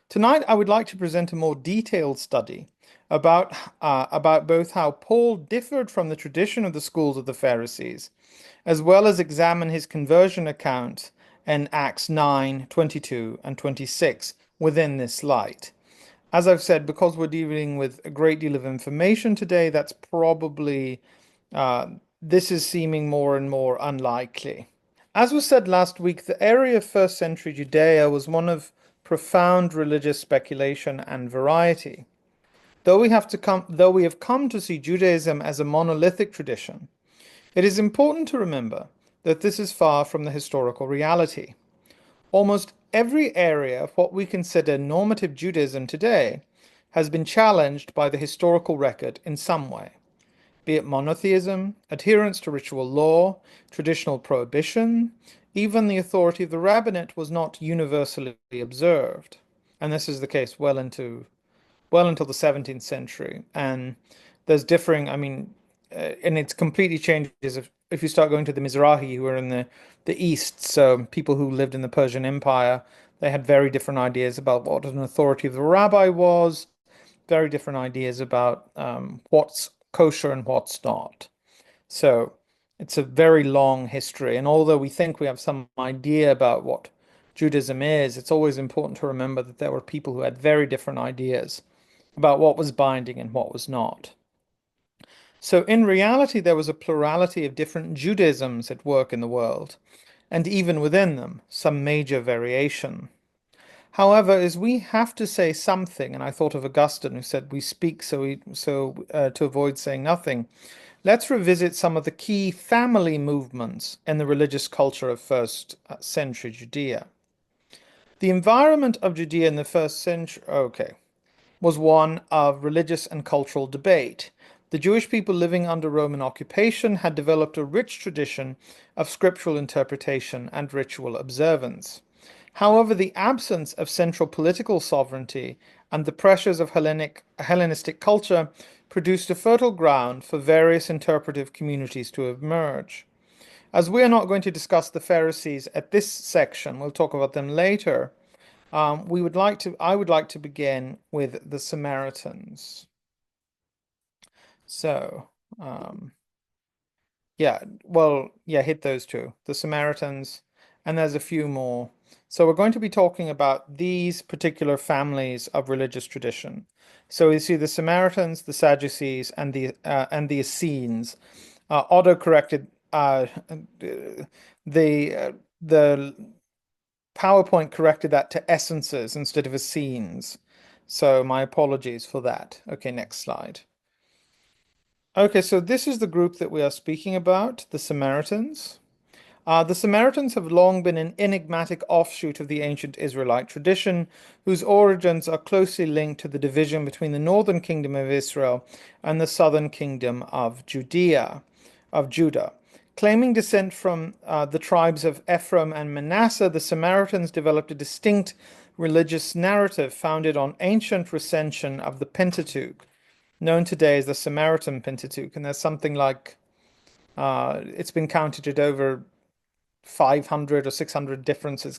Tonight, I would like to present a more detailed study about both how Paul differed from the tradition of the schools of the Pharisees, as well as examine his conversion account in Acts 9, 22, and 26 within this light. As I've said, because we're dealing with a great deal of information today, that's probably uh, this is seeming more and more unlikely. As was said last week, the area of first century Judea was one of profound religious speculation and variety. Though we have come to see Judaism as a monolithic tradition, it is important to remember that this is far from the historical reality. Almost every area of what we consider normative Judaism today has been challenged by the historical record in some way, be it monotheism, adherence to ritual law, traditional prohibition, even the authority of the rabbinate was not universally observed. And this is the case well until the 17th century. And there's differing, and it's completely changes if you start going to the Mizrahi, who are in the East, so people who lived in the Persian Empire, they had very different ideas about what an authority of the rabbi was, very different ideas about what's kosher and what's not. So it's a very long history. And although we think we have some idea about what Judaism is, it's always important to remember that there were people who had very different ideas about what was binding and what was not. So in reality, there was a plurality of different Judaisms at work in the world, and even within them, some major variation. However, as we have to say something, and I thought of Augustine who said we speak to avoid saying nothing, let's revisit some of the key family movements in the religious culture of first century Judea. The environment of Judea in the first century, was one of religious and cultural debate. The Jewish people living under Roman occupation had developed a rich tradition of scriptural interpretation and ritual observance. However, the absence of central political sovereignty and the pressures of Hellenistic culture produced a fertile ground for various interpretive communities to emerge. As we are not going to discuss the Pharisees at this section, we'll talk about them later. I would like to begin with the Samaritans. So, um, hit those two, the Samaritans, and there's a few more. So we're going to be talking about these particular families of religious tradition. So you see the Samaritans, the Sadducees, and the Essenes. Auto-corrected the PowerPoint corrected that to essences instead of Essenes. So my apologies for that. Okay, next slide. Okay, so this is the group that we are speaking about, the Samaritans. The Samaritans have long been an enigmatic offshoot of the ancient Israelite tradition, whose origins are closely linked to the division between the northern kingdom of Israel and the southern kingdom of Judah. Claiming descent from the tribes of Ephraim and Manasseh, the Samaritans developed a distinct religious narrative founded on ancient recension of the Pentateuch, known today as the Samaritan Pentateuch. And there's something like, it's been counted at over 500 or 600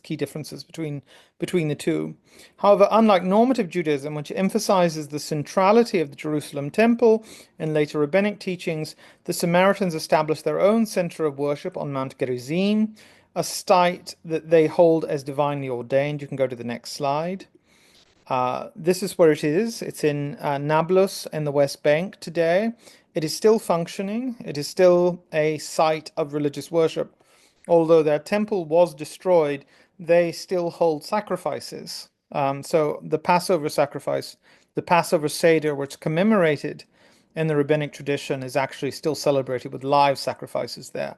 key differences between the two. However, unlike normative Judaism, which emphasizes the centrality of the Jerusalem temple in later rabbinic teachings, the Samaritans established their own center of worship on Mount Gerizim, a site that they hold as divinely ordained. You can go to the next slide. This is where it is. It's in Nablus in the West Bank today. It is still functioning. It is still a site of religious worship. Although their temple was destroyed, they still hold sacrifices. So the Passover sacrifice, the Passover Seder, which commemorated in the rabbinic tradition, is actually still celebrated with live sacrifices there.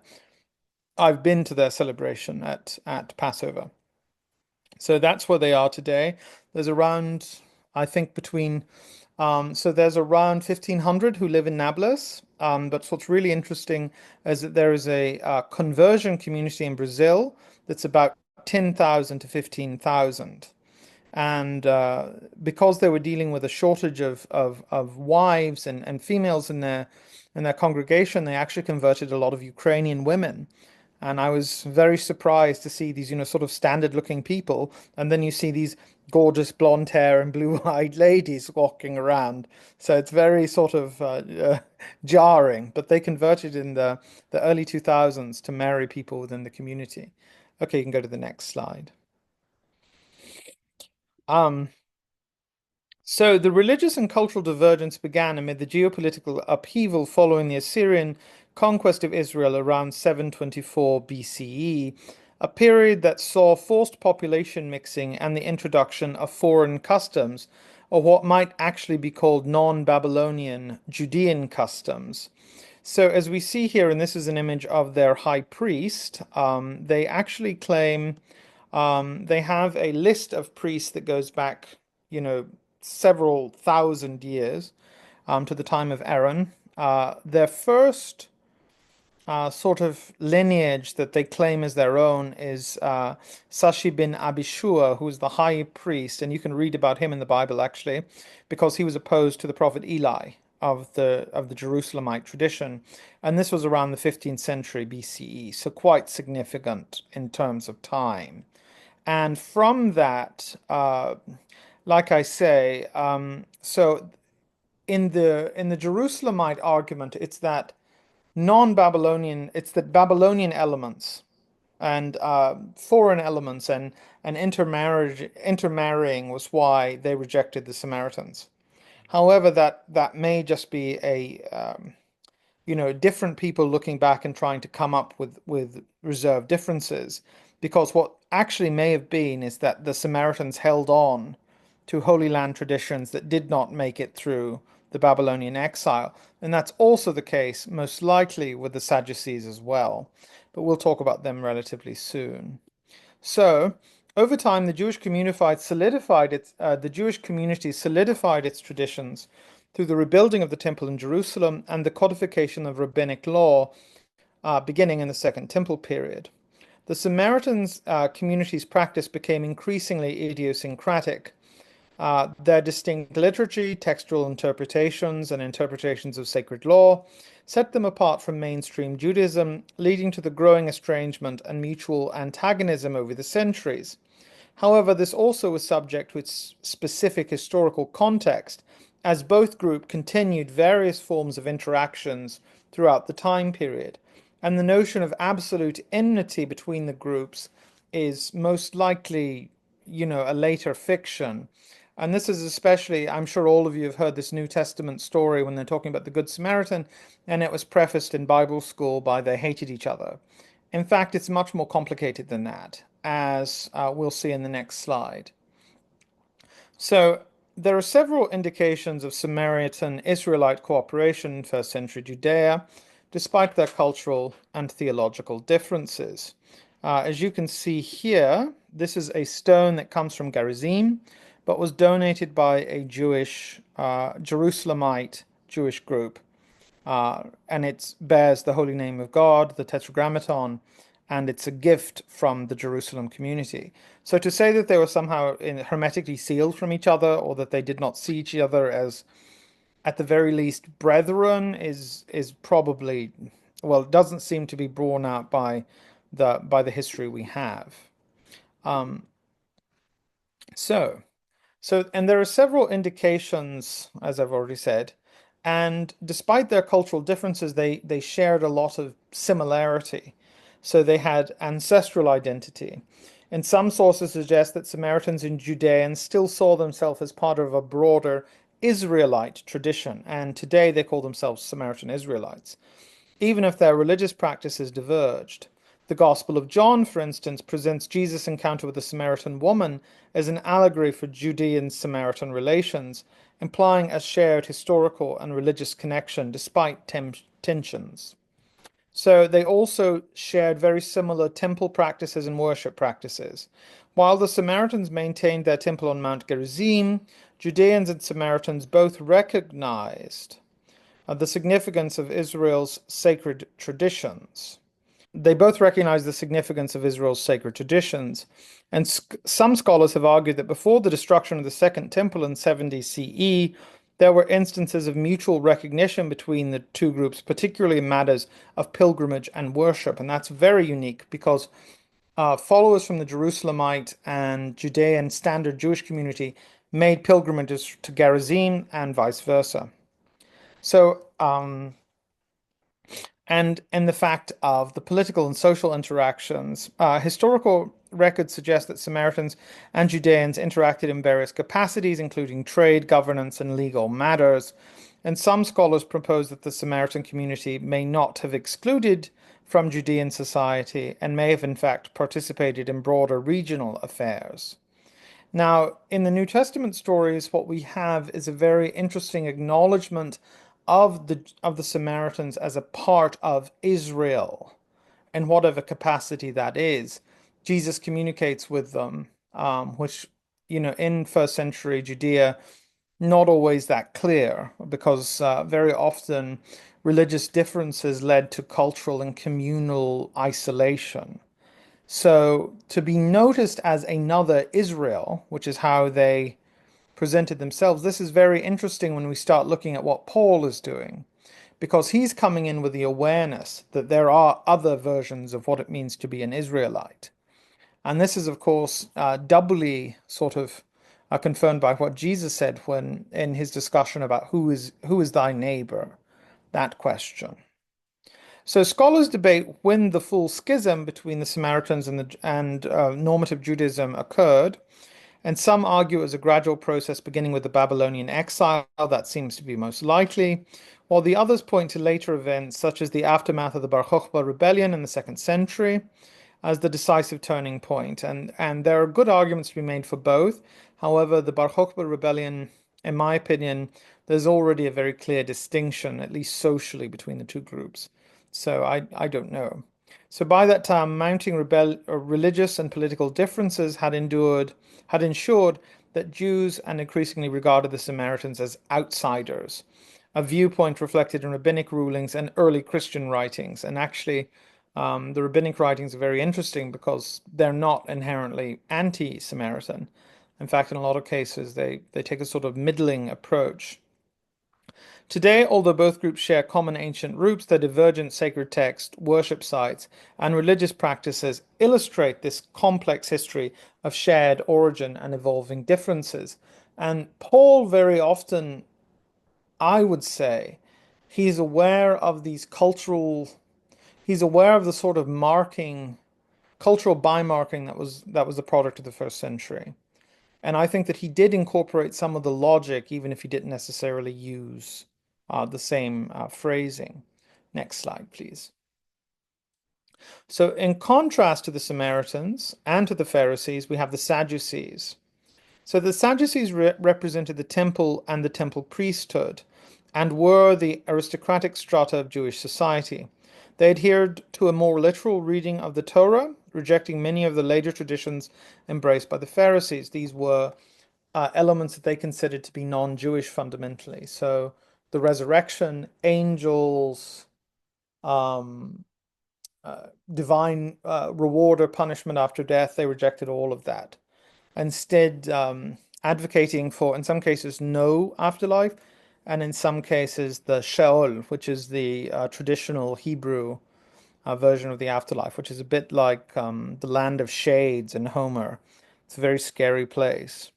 I've been to their celebration at Passover. So that's where they are today. There's around, I think, there's around 1,500 who live in Nablus. But what's really interesting is that there is a conversion community in Brazil that's about 10,000 to 15,000. And because they were dealing with a shortage of wives and females in their congregation, they actually converted a lot of Ukrainian women And I was very surprised to see these, sort of standard looking people. And then you see these gorgeous blonde hair and blue-eyed ladies walking around. So it's very sort of jarring. But they converted in the early 2000s to marry people within the community. Okay, you can go to the next slide. Um, So the religious and cultural divergence began amid the geopolitical upheaval following the Assyrian conquest of Israel around 724 BCE, a period that saw forced population mixing and the introduction of foreign customs, or what might actually be called non-Babylonian Judean customs. So as we see here, and this is an image of their high priest, they actually claim they have a list of priests that goes back, you know, several thousand years to the time of Aaron. Their first sort of lineage that they claim as their own is Sashi bin Abishua, who is the high priest, and you can read about him in the Bible actually, because he was opposed to the prophet Eli of the Jerusalemite tradition, and this was around the 15th century BCE, so quite significant in terms of time. And from that, like I say, so in the Jerusalemite argument, it's that Babylonian elements and foreign elements and intermarrying was why they rejected the Samaritans. However, that may just be different people looking back and trying to come up with reserved differences. Because what actually may have been is that the Samaritans held on to Holy Land traditions that did not make it through the Babylonian exile. And that's also the case, most likely, with the Sadducees as well. But we'll talk about them relatively soon. So, over time, the Jewish community solidified its traditions through the rebuilding of the temple in Jerusalem and the codification of rabbinic law, beginning in the Second Temple period. The Samaritans' community's practice became increasingly idiosyncratic. Their distinct liturgy, textual interpretations, and interpretations of sacred law set them apart from mainstream Judaism, leading to the growing estrangement and mutual antagonism over the centuries. However, this also was subject to its specific historical context, as both groups continued various forms of interactions throughout the time period, and the notion of absolute enmity between the groups is most likely, a later fiction. And this is especially, I'm sure all of you have heard this New Testament story when they're talking about the Good Samaritan, and it was prefaced in Bible school by they hated each other. In fact, it's much more complicated than that, as we'll see in the next slide. So there are several indications of Samaritan-Israelite cooperation in first century Judea, despite their cultural and theological differences. As you can see here, this is a stone that comes from Gerizim, but was donated by a Jewish, Jerusalemite Jewish group. And it bears the holy name of God, the Tetragrammaton, and it's a gift from the Jerusalem community. So to say that they were somehow hermetically sealed from each other, or that they did not see each other as, at the very least, brethren, is probably, well, it doesn't seem to be borne out by the history we have. Um, so. And there are several indications, as I've already said, and despite their cultural differences, they shared a lot of similarity. So they had ancestral identity. And some sources suggest that Samaritans and Judeans still saw themselves as part of a broader Israelite tradition, and today they call themselves Samaritan Israelites, even if their religious practices diverged. The Gospel of John, for instance, presents Jesus' encounter with the Samaritan woman as an allegory for Judean-Samaritan relations, implying a shared historical and religious connection despite tensions. So they also shared very similar temple practices and worship practices. While the Samaritans maintained their temple on Mount Gerizim, Judeans and Samaritans both recognized the significance of Israel's sacred traditions. They both recognize the significance of Israel's sacred traditions, and some scholars have argued that before the destruction of the Second Temple in 70 CE, there were instances of mutual recognition between the two groups, particularly in matters of pilgrimage and worship. And that's very unique because followers from the Jerusalemite and Judean Standard Jewish community made pilgrimages to Gerizim and vice versa. So, and in the fact of the political and social interactions, historical records suggest that Samaritans and Judeans interacted in various capacities, including trade, governance, and legal matters. And some scholars propose that the Samaritan community may not have excluded from Judean society and may have, in fact, participated in broader regional affairs. Now, in the New Testament stories, what we have is a very interesting acknowledgement of the Samaritans as a part of Israel, in whatever capacity that is. Jesus communicates with them, which, in first century Judea, not always that clear because very often religious differences led to cultural and communal isolation. So to be noticed as another Israel, which is how they presented themselves, this is very interesting when we start looking at what Paul is doing, because he's coming in with the awareness that there are other versions of what it means to be an Israelite. And this is, of course, doubly sort of confirmed by what Jesus said when in his discussion about who is thy neighbor, that question. So scholars debate when the full schism between the Samaritans and normative Judaism occurred, and some argue it was a gradual process beginning with the Babylonian exile. That seems to be most likely, while the others point to later events such as the aftermath of the Bar Kokhba rebellion in the second century as the decisive turning point. And there are good arguments to be made for both. However, the Bar Kokhba rebellion, in my opinion, there's already a very clear distinction, at least socially, between the two groups. So I don't know. So by that time, mounting religious and political differences had ensured that Jews and increasingly regarded the Samaritans as outsiders, a viewpoint reflected in rabbinic rulings and early Christian writings. And actually, the rabbinic writings are very interesting because they're not inherently anti-Samaritan. In fact, in a lot of cases, they take a sort of middling approach. Today, although both groups share common ancient roots, their divergent sacred text, worship sites, and religious practices illustrate this complex history of shared origin and evolving differences. And Paul very often, I would say, he's aware of he's aware of the sort of cultural bymarking that was the product of the first century. And I think that he did incorporate some of the logic, even if he didn't necessarily use the same phrasing. Next slide, please. So, in contrast to the Samaritans and to the Pharisees, we have the Sadducees. So, the Sadducees represented the temple and the temple priesthood and were the aristocratic strata of Jewish society. They adhered to a more literal reading of the Torah, rejecting many of the later traditions embraced by the Pharisees. These were elements that they considered to be non-Jewish fundamentally. So the resurrection, angels, um, divine reward or punishment after death, they rejected all of that. Instead, advocating for, in some cases, no afterlife, and in some cases, the Sheol, which is the traditional Hebrew version of the afterlife, which is a bit like the land of shades in Homer. It's a very scary place.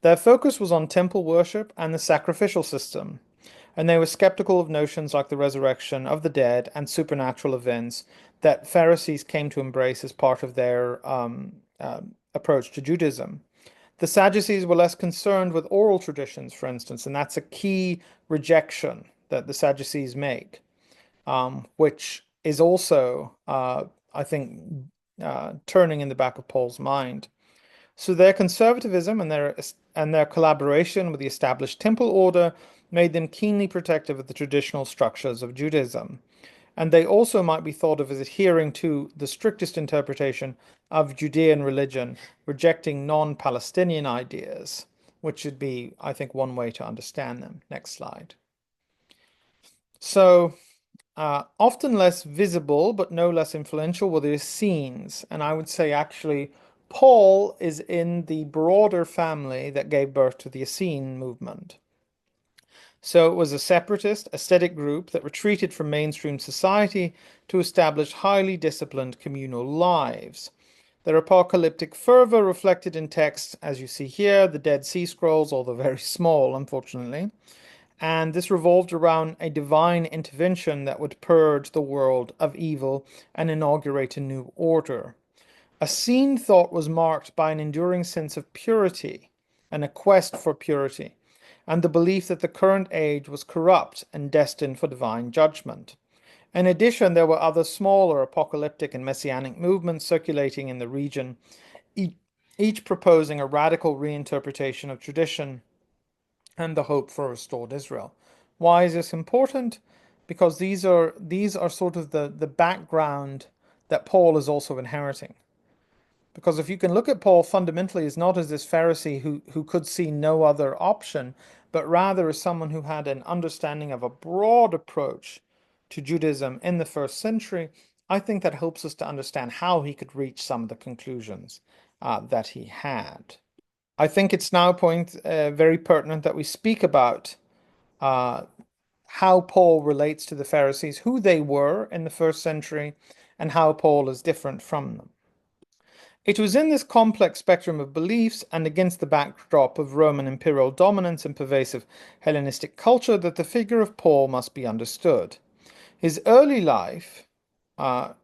Their focus was on temple worship and the sacrificial system, and they were skeptical of notions like the resurrection of the dead and supernatural events that Pharisees came to embrace as part of their approach to Judaism. The Sadducees were less concerned with oral traditions, for instance, and that's a key rejection that the Sadducees make, which is also, I think, turning in the back of Paul's mind. So their conservatism and their collaboration with the established temple order made them keenly protective of the traditional structures of Judaism. And they also might be thought of as adhering to the strictest interpretation of Judean religion, rejecting non-Palestinian ideas, which would be, I think, one way to understand them. Next slide. So, often less visible, but no less influential, were the Essenes. And I would say, actually, Paul is in the broader family that gave birth to the Essene movement. So it was a separatist, ascetic group that retreated from mainstream society to establish highly disciplined communal lives. Their apocalyptic fervor reflected in texts, as you see here, the Dead Sea Scrolls, although very small, unfortunately. And this revolved around a divine intervention that would purge the world of evil and inaugurate a new order. Essene thought was marked by an enduring sense of purity and a quest for purity, and the belief that the current age was corrupt and destined for divine judgment. In addition, there were other smaller apocalyptic and messianic movements circulating in the region, each proposing a radical reinterpretation of tradition and the hope for restored Israel. Why is this important? Because these are sort of the background that Paul is also inheriting. Because if you can look at Paul fundamentally as not as this Pharisee who could see no other option, but rather as someone who had an understanding of a broad approach to Judaism in the first century, I think that helps us to understand how he could reach some of the conclusions that he had. I think it's now very pertinent that we speak about uh, how Paul relates to the Pharisees, who they were in the first century, and how Paul is different from them. It was in this complex spectrum of beliefs and against the backdrop of Roman imperial dominance and pervasive Hellenistic culture that the figure of Paul must be understood. His early life,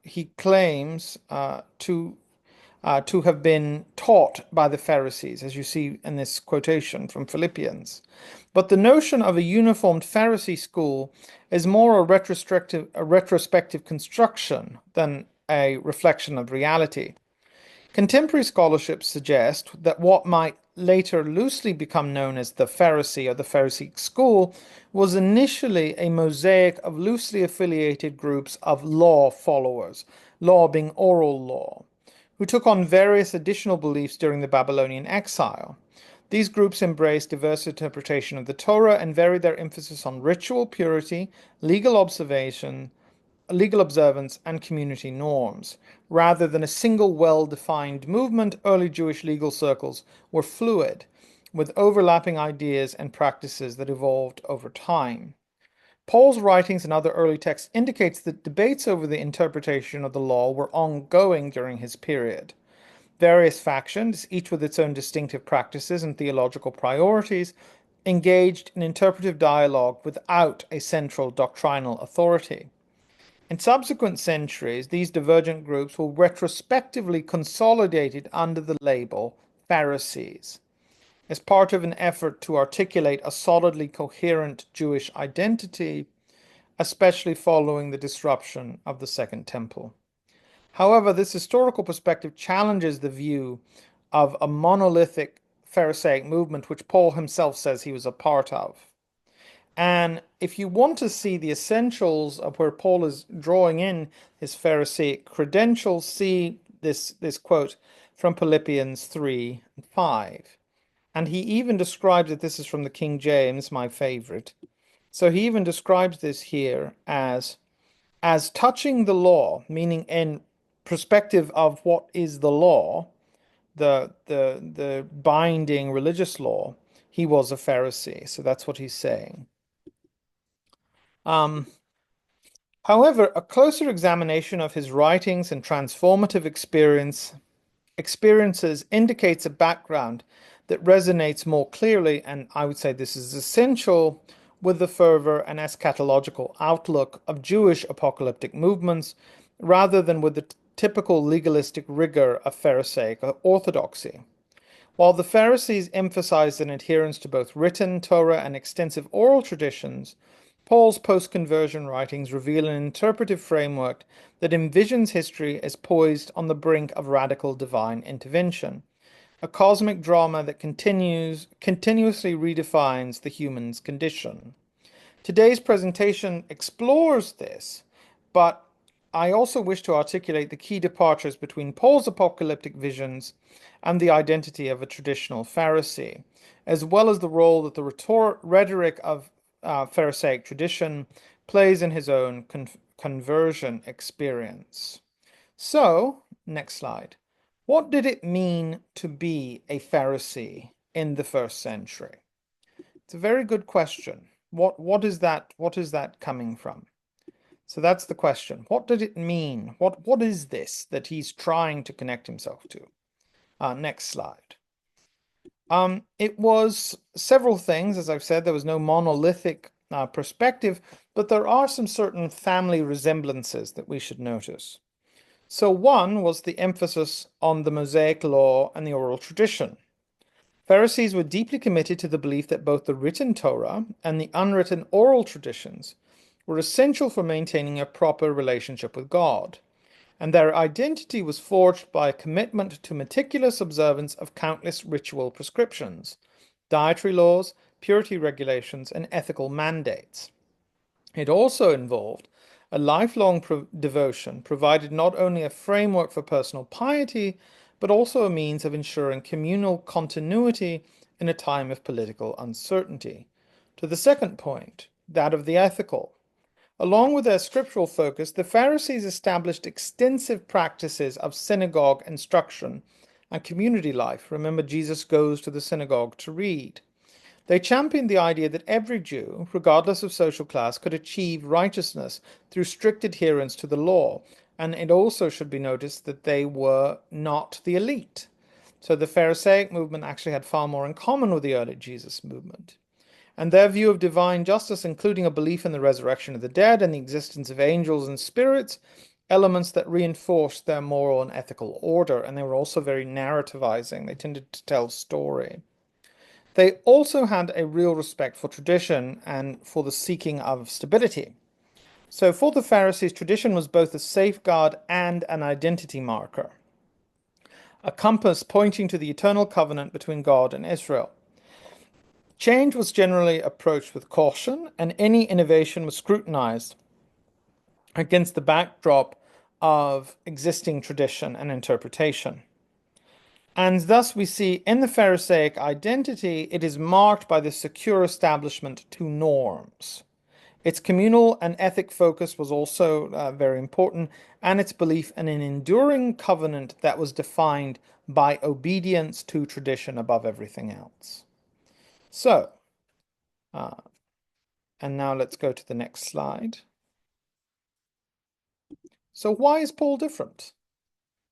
he claims to have been taught by the Pharisees, as you see in this quotation from Philippians. But the notion of a uniformed Pharisee school is more a retrospective construction than a reflection of reality. Contemporary scholarship suggests that what might later loosely become known as the Pharisee or the Pharisaic school was initially a mosaic of loosely affiliated groups of law followers, law being oral law, who took on various additional beliefs during the Babylonian exile. These groups embraced diverse interpretation of the Torah and varied their emphasis on ritual purity, legal observation, legal observance, and community norms. Rather than a single well-defined movement, early Jewish legal circles were fluid, with overlapping ideas and practices that evolved over time. Paul's writings and other early texts indicates that debates over the interpretation of the law were ongoing during his period. Various factions, each with its own distinctive practices and theological priorities, engaged in interpretive dialogue without a central doctrinal authority. In subsequent centuries, these divergent groups were retrospectively consolidated under the label Pharisees as part of an effort to articulate a solidly coherent Jewish identity, especially following the disruption of the Second Temple. However, this historical perspective challenges the view of a monolithic Pharisaic movement, which Paul himself says he was a part of. And if you want to see the essentials of where Paul is drawing in his Pharisaic credentials, see this quote from Philippians 3 and 5. And he even describes it, this is from the King James, my favorite. So he even describes this here as touching the law, meaning in perspective of what is the law, the binding religious law, he was a Pharisee. So that's what he's saying. Um, However, a closer examination of his writings and transformative experiences indicates a background that resonates more clearly, and I would say this is essential, with the fervor and eschatological outlook of Jewish apocalyptic movements, rather than with the typical legalistic rigor of Pharisaic orthodoxy. While the Pharisees emphasized an adherence to both written Torah and extensive oral traditions, Paul's post-conversion writings reveal an interpretive framework that envisions history as poised on the brink of radical divine intervention, a cosmic drama that continuously redefines the human's condition. Today's presentation explores this, but I also wish to articulate the key departures between Paul's apocalyptic visions and the identity of a traditional Pharisee, as well as the role that the rhetoric of Pharisaic tradition plays in his own conversion experience. So, next slide. What did it mean to be a Pharisee in the first century? It's a very good question. What is that coming from? So that's the question. What did it mean? What is this that he's trying to connect himself to? Next slide. It was several things, as I've said, there was no monolithic perspective, but there are some certain family resemblances that we should notice. So one was the emphasis on the Mosaic law and the oral tradition. Pharisees were deeply committed to the belief that both the written Torah and the unwritten oral traditions were essential for maintaining a proper relationship with God, and their identity was forged by a commitment to meticulous observance of countless ritual prescriptions, dietary laws, purity regulations, and ethical mandates. It also involved a lifelong devotion, provided not only a framework for personal piety, but also a means of ensuring communal continuity in a time of political uncertainty. To the second point, that of the ethical. Along with their scriptural focus, the Pharisees established extensive practices of synagogue instruction and community life. Remember, Jesus goes to the synagogue to read. They championed the idea that every Jew, regardless of social class, could achieve righteousness through strict adherence to the law, and it also should be noticed that they were not the elite. So the Pharisaic movement actually had far more in common with the early Jesus movement. And their view of divine justice, including a belief in the resurrection of the dead and the existence of angels and spirits, elements that reinforced their moral and ethical order, and they were also very narrativizing. They tended to tell story. They also had a real respect for tradition and for the seeking of stability. So for the Pharisees, tradition was both a safeguard and an identity marker, a compass pointing to the eternal covenant between God and Israel. Change was generally approached with caution, and any innovation was scrutinized against the backdrop of existing tradition and interpretation. And thus we see in the Pharisaic identity, it is marked by the secure establishment to norms. Its communal and ethic focus was also very important, and its belief in an enduring covenant that was defined by obedience to tradition above everything else. So, uh, and now let's go to the next slide. So why is Paul different?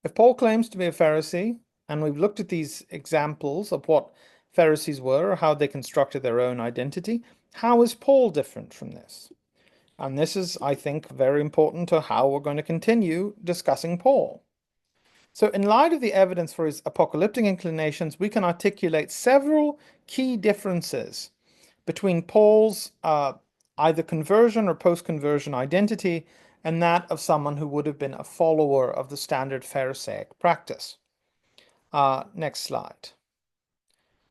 If Paul claims to be a Pharisee, and we've looked at these examples of what Pharisees were, or how they constructed their own identity, how is Paul different from this? And this is, I think, very important to how we're going to continue discussing Paul. So in light of the evidence for his apocalyptic inclinations, we can articulate several key differences between Paul's either conversion or post-conversion identity and that of someone who would have been a follower of the standard Pharisaic practice. Next slide.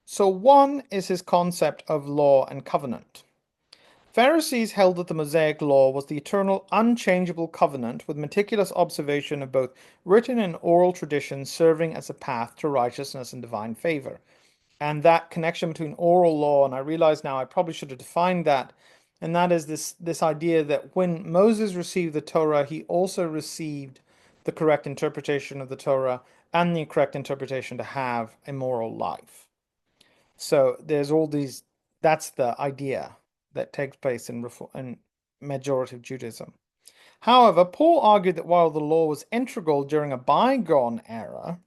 So one is his concept of law and covenant. Pharisees held that the Mosaic law was the eternal, unchangeable covenant with meticulous observation of both written and oral traditions serving as a path to righteousness and divine favor. And that connection between oral law, and I realize now I probably should have defined that, and that is this idea that when Moses received the Torah, he also received the correct interpretation of the Torah and the correct interpretation to have a moral life. So there's all these, that's the idea that takes place in majority of Judaism. However, Paul argued that while the law was integral during a bygone era,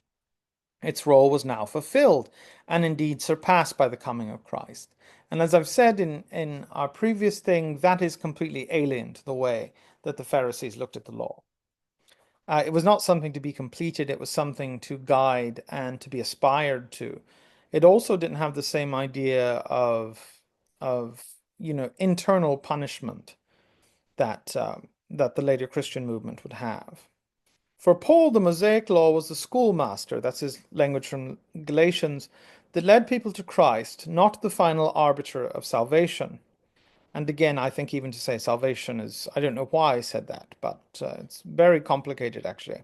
its role was now fulfilled and indeed surpassed by the coming of Christ. And as I've said in our previous thing, that is completely alien to the way that the Pharisees looked at the law. It was not something to be completed, it was something to guide and to be aspired to. It also didn't have the same idea of internal punishment that that the later Christian movement would have. For Paul, the Mosaic law was the schoolmaster, that's his language from Galatians, that led people to Christ, not the final arbiter of salvation. And again, I think even to say salvation is, I don't know why I said that, but it's very complicated actually.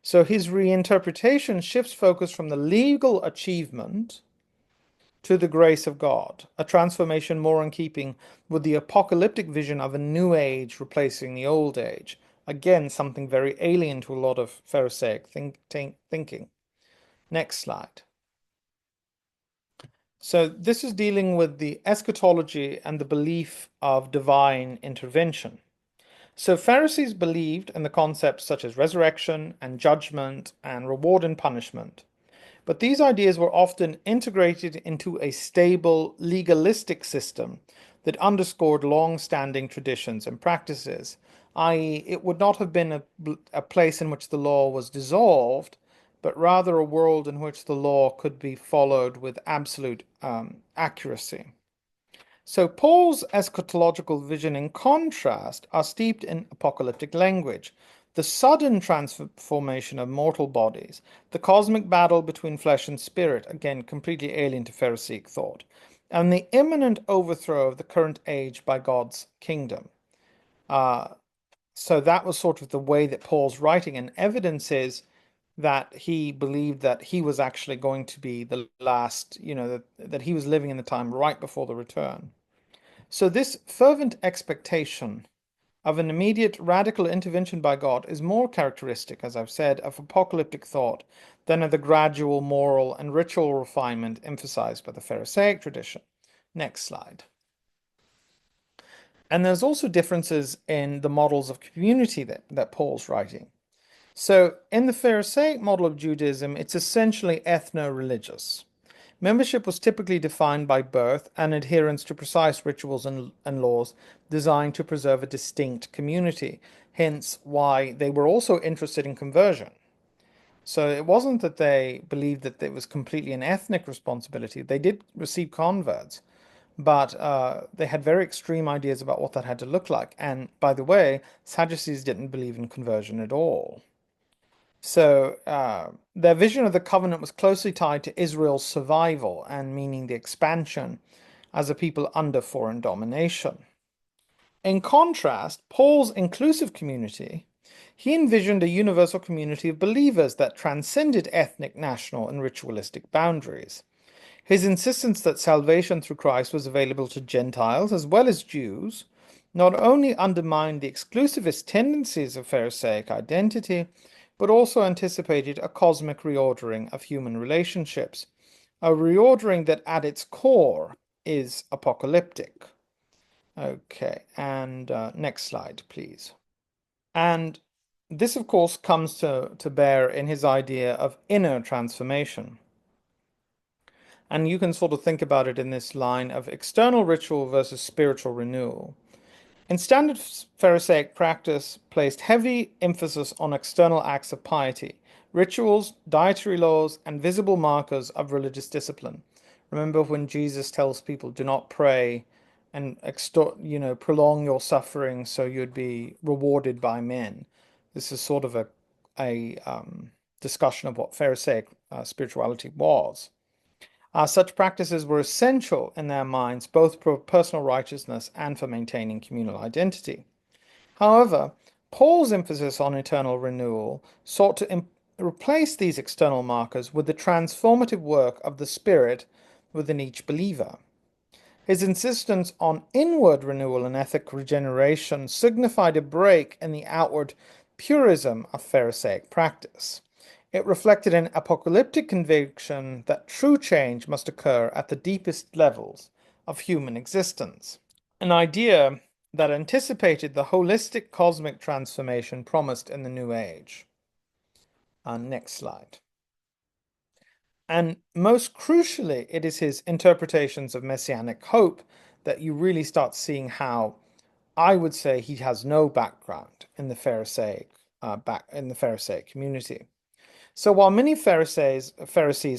So his reinterpretation shifts focus from the legal achievement to the grace of God, a transformation more in keeping with the apocalyptic vision of a new age replacing the old age. Again, something very alien to a lot of Pharisaic thinking. Next slide. So this is dealing with the eschatology and the belief of divine intervention. So Pharisees believed in the concepts such as resurrection and judgment and reward and punishment. But these ideas were often integrated into a stable, legalistic system that underscored long standing traditions and practices, i.e., it would not have been a place in which the law was dissolved, but rather a world in which the law could be followed with absolute accuracy. So Paul's eschatological vision, in contrast, are steeped in apocalyptic language. The sudden transformation of mortal bodies, the cosmic battle between flesh and spirit, again completely alien to Pharisaic thought, and the imminent overthrow of the current age by God's kingdom. Uh, so that was sort of the way that Paul's writing, and evidence is that he believed that he was actually going to be the last, that he was living in the time right before the return. So, this fervent expectation of an immediate radical intervention by God is more characteristic, as I've said, of apocalyptic thought than of the gradual moral and ritual refinement emphasized by the Pharisaic tradition. Next slide. And there's also differences in the models of community that Paul's writing. So, in the Pharisaic model of Judaism, it's essentially ethno-religious. Membership was typically defined by birth and adherence to precise rituals and laws designed to preserve a distinct community, hence why they were also interested in conversion. So it wasn't that they believed that it was completely an ethnic responsibility. They did receive converts, but they had very extreme ideas about what that had to look like. And by the way, Sadducees didn't believe in conversion at all. So their vision of the covenant was closely tied to Israel's survival and meaning the expansion as a people under foreign domination. In contrast, Paul's inclusive community, he envisioned a universal community of believers that transcended ethnic, national, and ritualistic boundaries. His insistence that salvation through Christ was available to Gentiles as well as Jews not only undermined the exclusivist tendencies of Pharisaic identity, but also anticipated a cosmic reordering of human relationships, a reordering that at its core is apocalyptic. Okay, and next slide, please. And this, of course, comes to bear in his idea of inner transformation. And you can sort of think about it in this line of external ritual versus spiritual renewal. In standard Pharisaic practice placed heavy emphasis on external acts of piety, rituals, dietary laws, and visible markers of religious discipline. Remember when Jesus tells people, do not pray and prolong your suffering so you'd be rewarded by men. This is sort of a discussion of what Pharisaic spirituality was. Such practices were essential in their minds, both for personal righteousness and for maintaining communal identity. However, Paul's emphasis on eternal renewal sought to replace these external markers with the transformative work of the Spirit within each believer. His insistence on inward renewal and ethic regeneration signified a break in the outward purism of Pharisaic practice. It reflected an apocalyptic conviction that true change must occur at the deepest levels of human existence, an idea that anticipated the holistic cosmic transformation promised in the New Age. Next slide. And most crucially, it is his interpretations of messianic hope that you really start seeing how I would say he has no background in the Pharisaic community. So while many Pharisees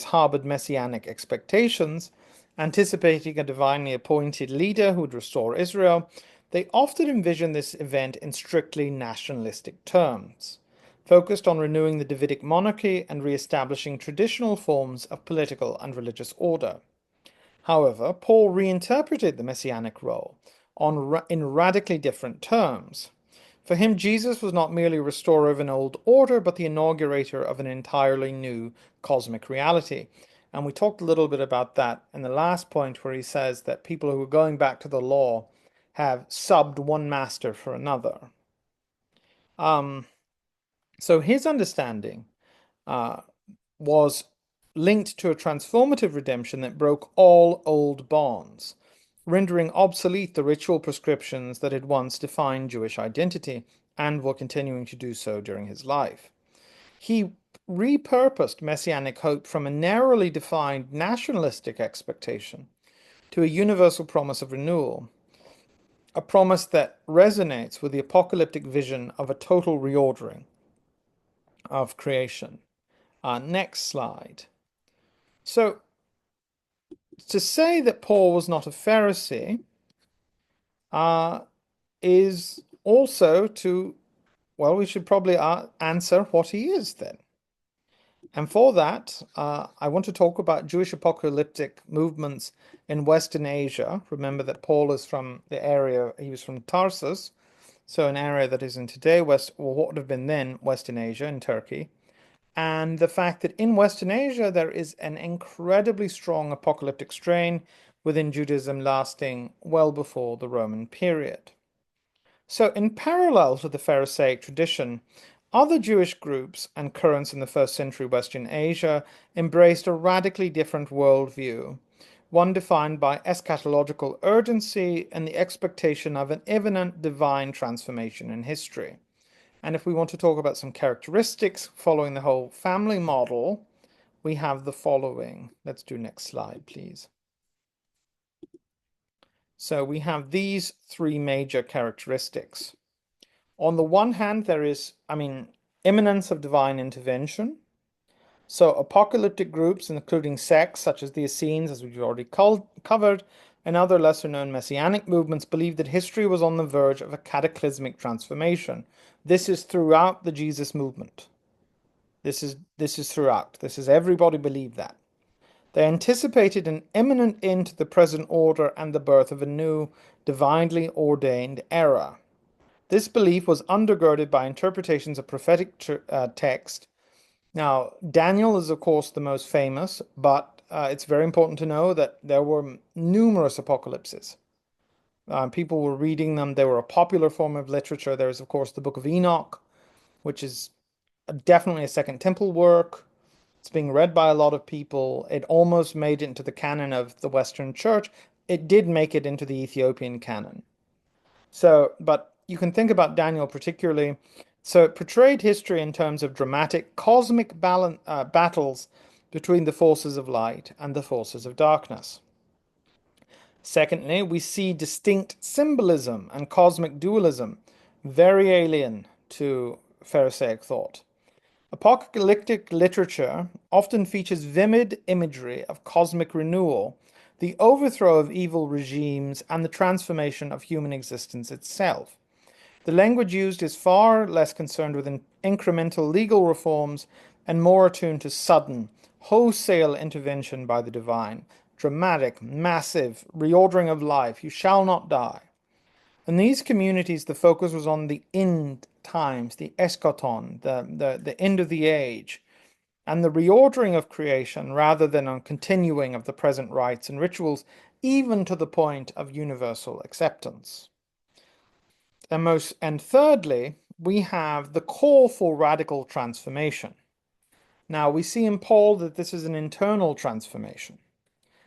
harbored messianic expectations, anticipating a divinely appointed leader who would restore Israel, they often envisioned this event in strictly nationalistic terms, focused on renewing the Davidic monarchy and re-establishing traditional forms of political and religious order. However, Paul reinterpreted the messianic role in radically different terms. For him, Jesus was not merely a restorer of an old order, but the inaugurator of an entirely new cosmic reality. And we talked a little bit about that in the last point, where he says that people who are going back to the law have subbed one master for another. So his understanding was linked to a transformative redemption that broke all old bonds, rendering obsolete the ritual prescriptions that had once defined Jewish identity and were continuing to do so during his life. He repurposed messianic hope from a narrowly defined nationalistic expectation to a universal promise of renewal, a promise that resonates with the apocalyptic vision of a total reordering of creation. Next slide. So, to say that Paul was not a Pharisee is also to, well, we should probably answer what he is then. And for that, I want to talk about Jewish apocalyptic movements in Western Asia. Remember that Paul is from the area, he was from Tarsus, so an area that is in today, or what would have been then Western Asia in Turkey. And the fact that in Western Asia there is an incredibly strong apocalyptic strain within Judaism lasting well before the Roman period. So, in parallel to the Pharisaic tradition, other Jewish groups and currents in the first century Western Asia embraced a radically different worldview, one defined by eschatological urgency and the expectation of an imminent divine transformation in history. And if we want to talk about some characteristics following the whole family model, we have the following. Let's do next slide, please. So we have these three major characteristics. On the one hand, there is, imminence of divine intervention. So apocalyptic groups, including sects such as the Essenes, as we've already covered, and other lesser-known messianic movements, believed that history was on the verge of a cataclysmic transformation. This is throughout the Jesus movement. This is throughout. This is everybody believed that. They anticipated an imminent end to the present order and the birth of a new, divinely ordained era. This belief was undergirded by interpretations of prophetic text. Now, Daniel is, of course, the most famous, but it's very important to know that there were numerous apocalypses. People were reading them. They were a popular form of literature. There is, of course, the Book of Enoch, which is definitely a Second Temple work. It's being read by a lot of people. It almost made it into the canon of the Western Church. It did make it into the Ethiopian canon. So, but you can think about Daniel particularly. So it portrayed history in terms of dramatic cosmic battles between the forces of light and the forces of darkness. Secondly, we see distinct symbolism and cosmic dualism, very alien to Pharisaic thought. Apocalyptic literature often features vivid imagery of cosmic renewal, the overthrow of evil regimes, and the transformation of human existence itself. The language used is far less concerned with incremental legal reforms and more attuned to sudden, wholesale intervention by the divine, dramatic, massive reordering of life. You shall not die. In these communities, the focus was on the end times, the eschaton, the end of the age, and the reordering of creation rather than on continuing of the present rites and rituals, even to the point of universal acceptance. And thirdly, we have the call for radical transformation. Now, we see in Paul that this is an internal transformation.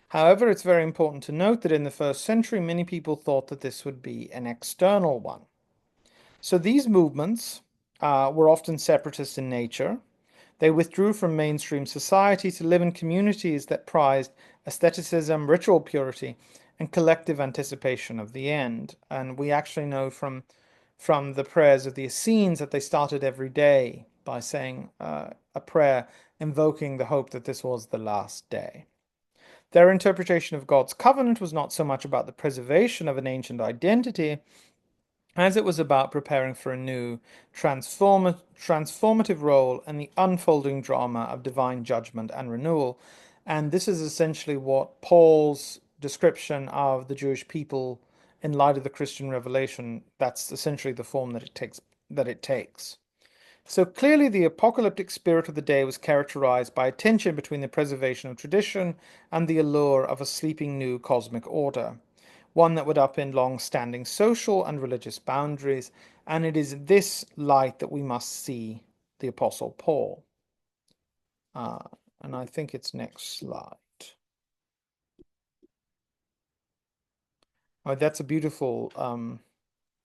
However, it's very important to note that in the first century, many people thought that this would be an external one. So these movements were often separatist in nature. They withdrew from mainstream society to live in communities that prized aestheticism, ritual purity, and collective anticipation of the end. And we actually know from the prayers of the Essenes that they started every day by saying a prayer invoking the hope that this was the last day. Their interpretation of God's covenant was not so much about the preservation of an ancient identity as it was about preparing for a new transformative role in the unfolding drama of divine judgment and renewal. And this is essentially what Paul's description of the Jewish people in light of the Christian revelation, that's essentially the form that it takes. So clearly the apocalyptic spirit of the day was characterized by a tension between the preservation of tradition and the allure of a sleeping new cosmic order, one that would upend long-standing social and religious boundaries, and it is in this light that we must see the Apostle Paul. and I think it's next slide. Oh, that's a beautiful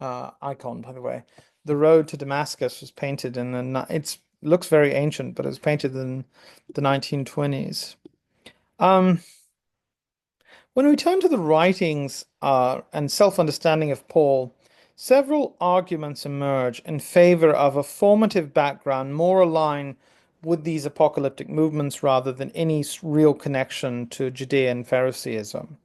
icon, by the way. The road to Damascus was painted in the, it looks very ancient, but it was painted in the 1920s. Um, when we turn to the writings and self-understanding of Paul, several arguments emerge in favor of a formative background more aligned with these apocalyptic movements rather than any real connection to Judean Phariseeism.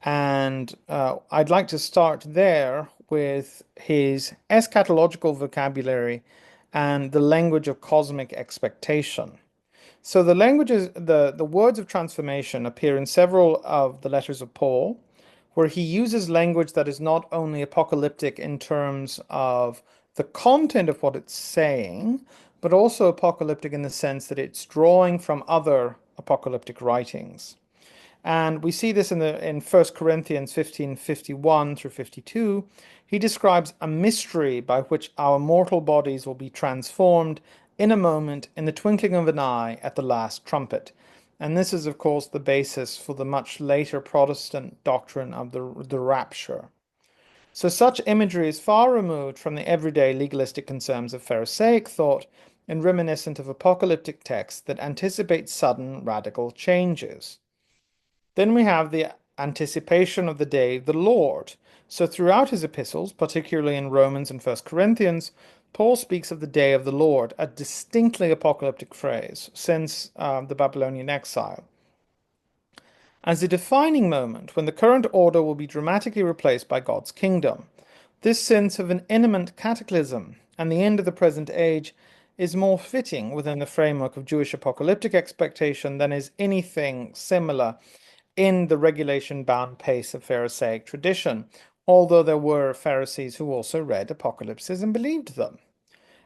And I'd like to start there with his eschatological vocabulary and the language of cosmic expectation. So the languages, the words of transformation appear in several of the letters of Paul, where he uses language that is not only apocalyptic in terms of the content of what it's saying, but also apocalyptic in the sense that it's drawing from other apocalyptic writings. And we see this in 1 Corinthians 15:51 through 52. He describes a mystery by which our mortal bodies will be transformed in a moment, in the twinkling of an eye, at the last trumpet. And this is, of course, the basis for the much later Protestant doctrine of the rapture. So such imagery is far removed from the everyday legalistic concerns of Pharisaic thought and reminiscent of apocalyptic texts that anticipate sudden radical changes. Then we have the anticipation of the day of the Lord. So throughout his epistles, particularly in Romans and First Corinthians, Paul speaks of the day of the Lord, a distinctly apocalyptic phrase since the Babylonian exile, as a defining moment when the current order will be dramatically replaced by God's kingdom. This sense of an imminent cataclysm and the end of the present age is more fitting within the framework of Jewish apocalyptic expectation than is anything similar in the regulation-bound pace of Pharisaic tradition, although there were Pharisees who also read apocalypses and believed them.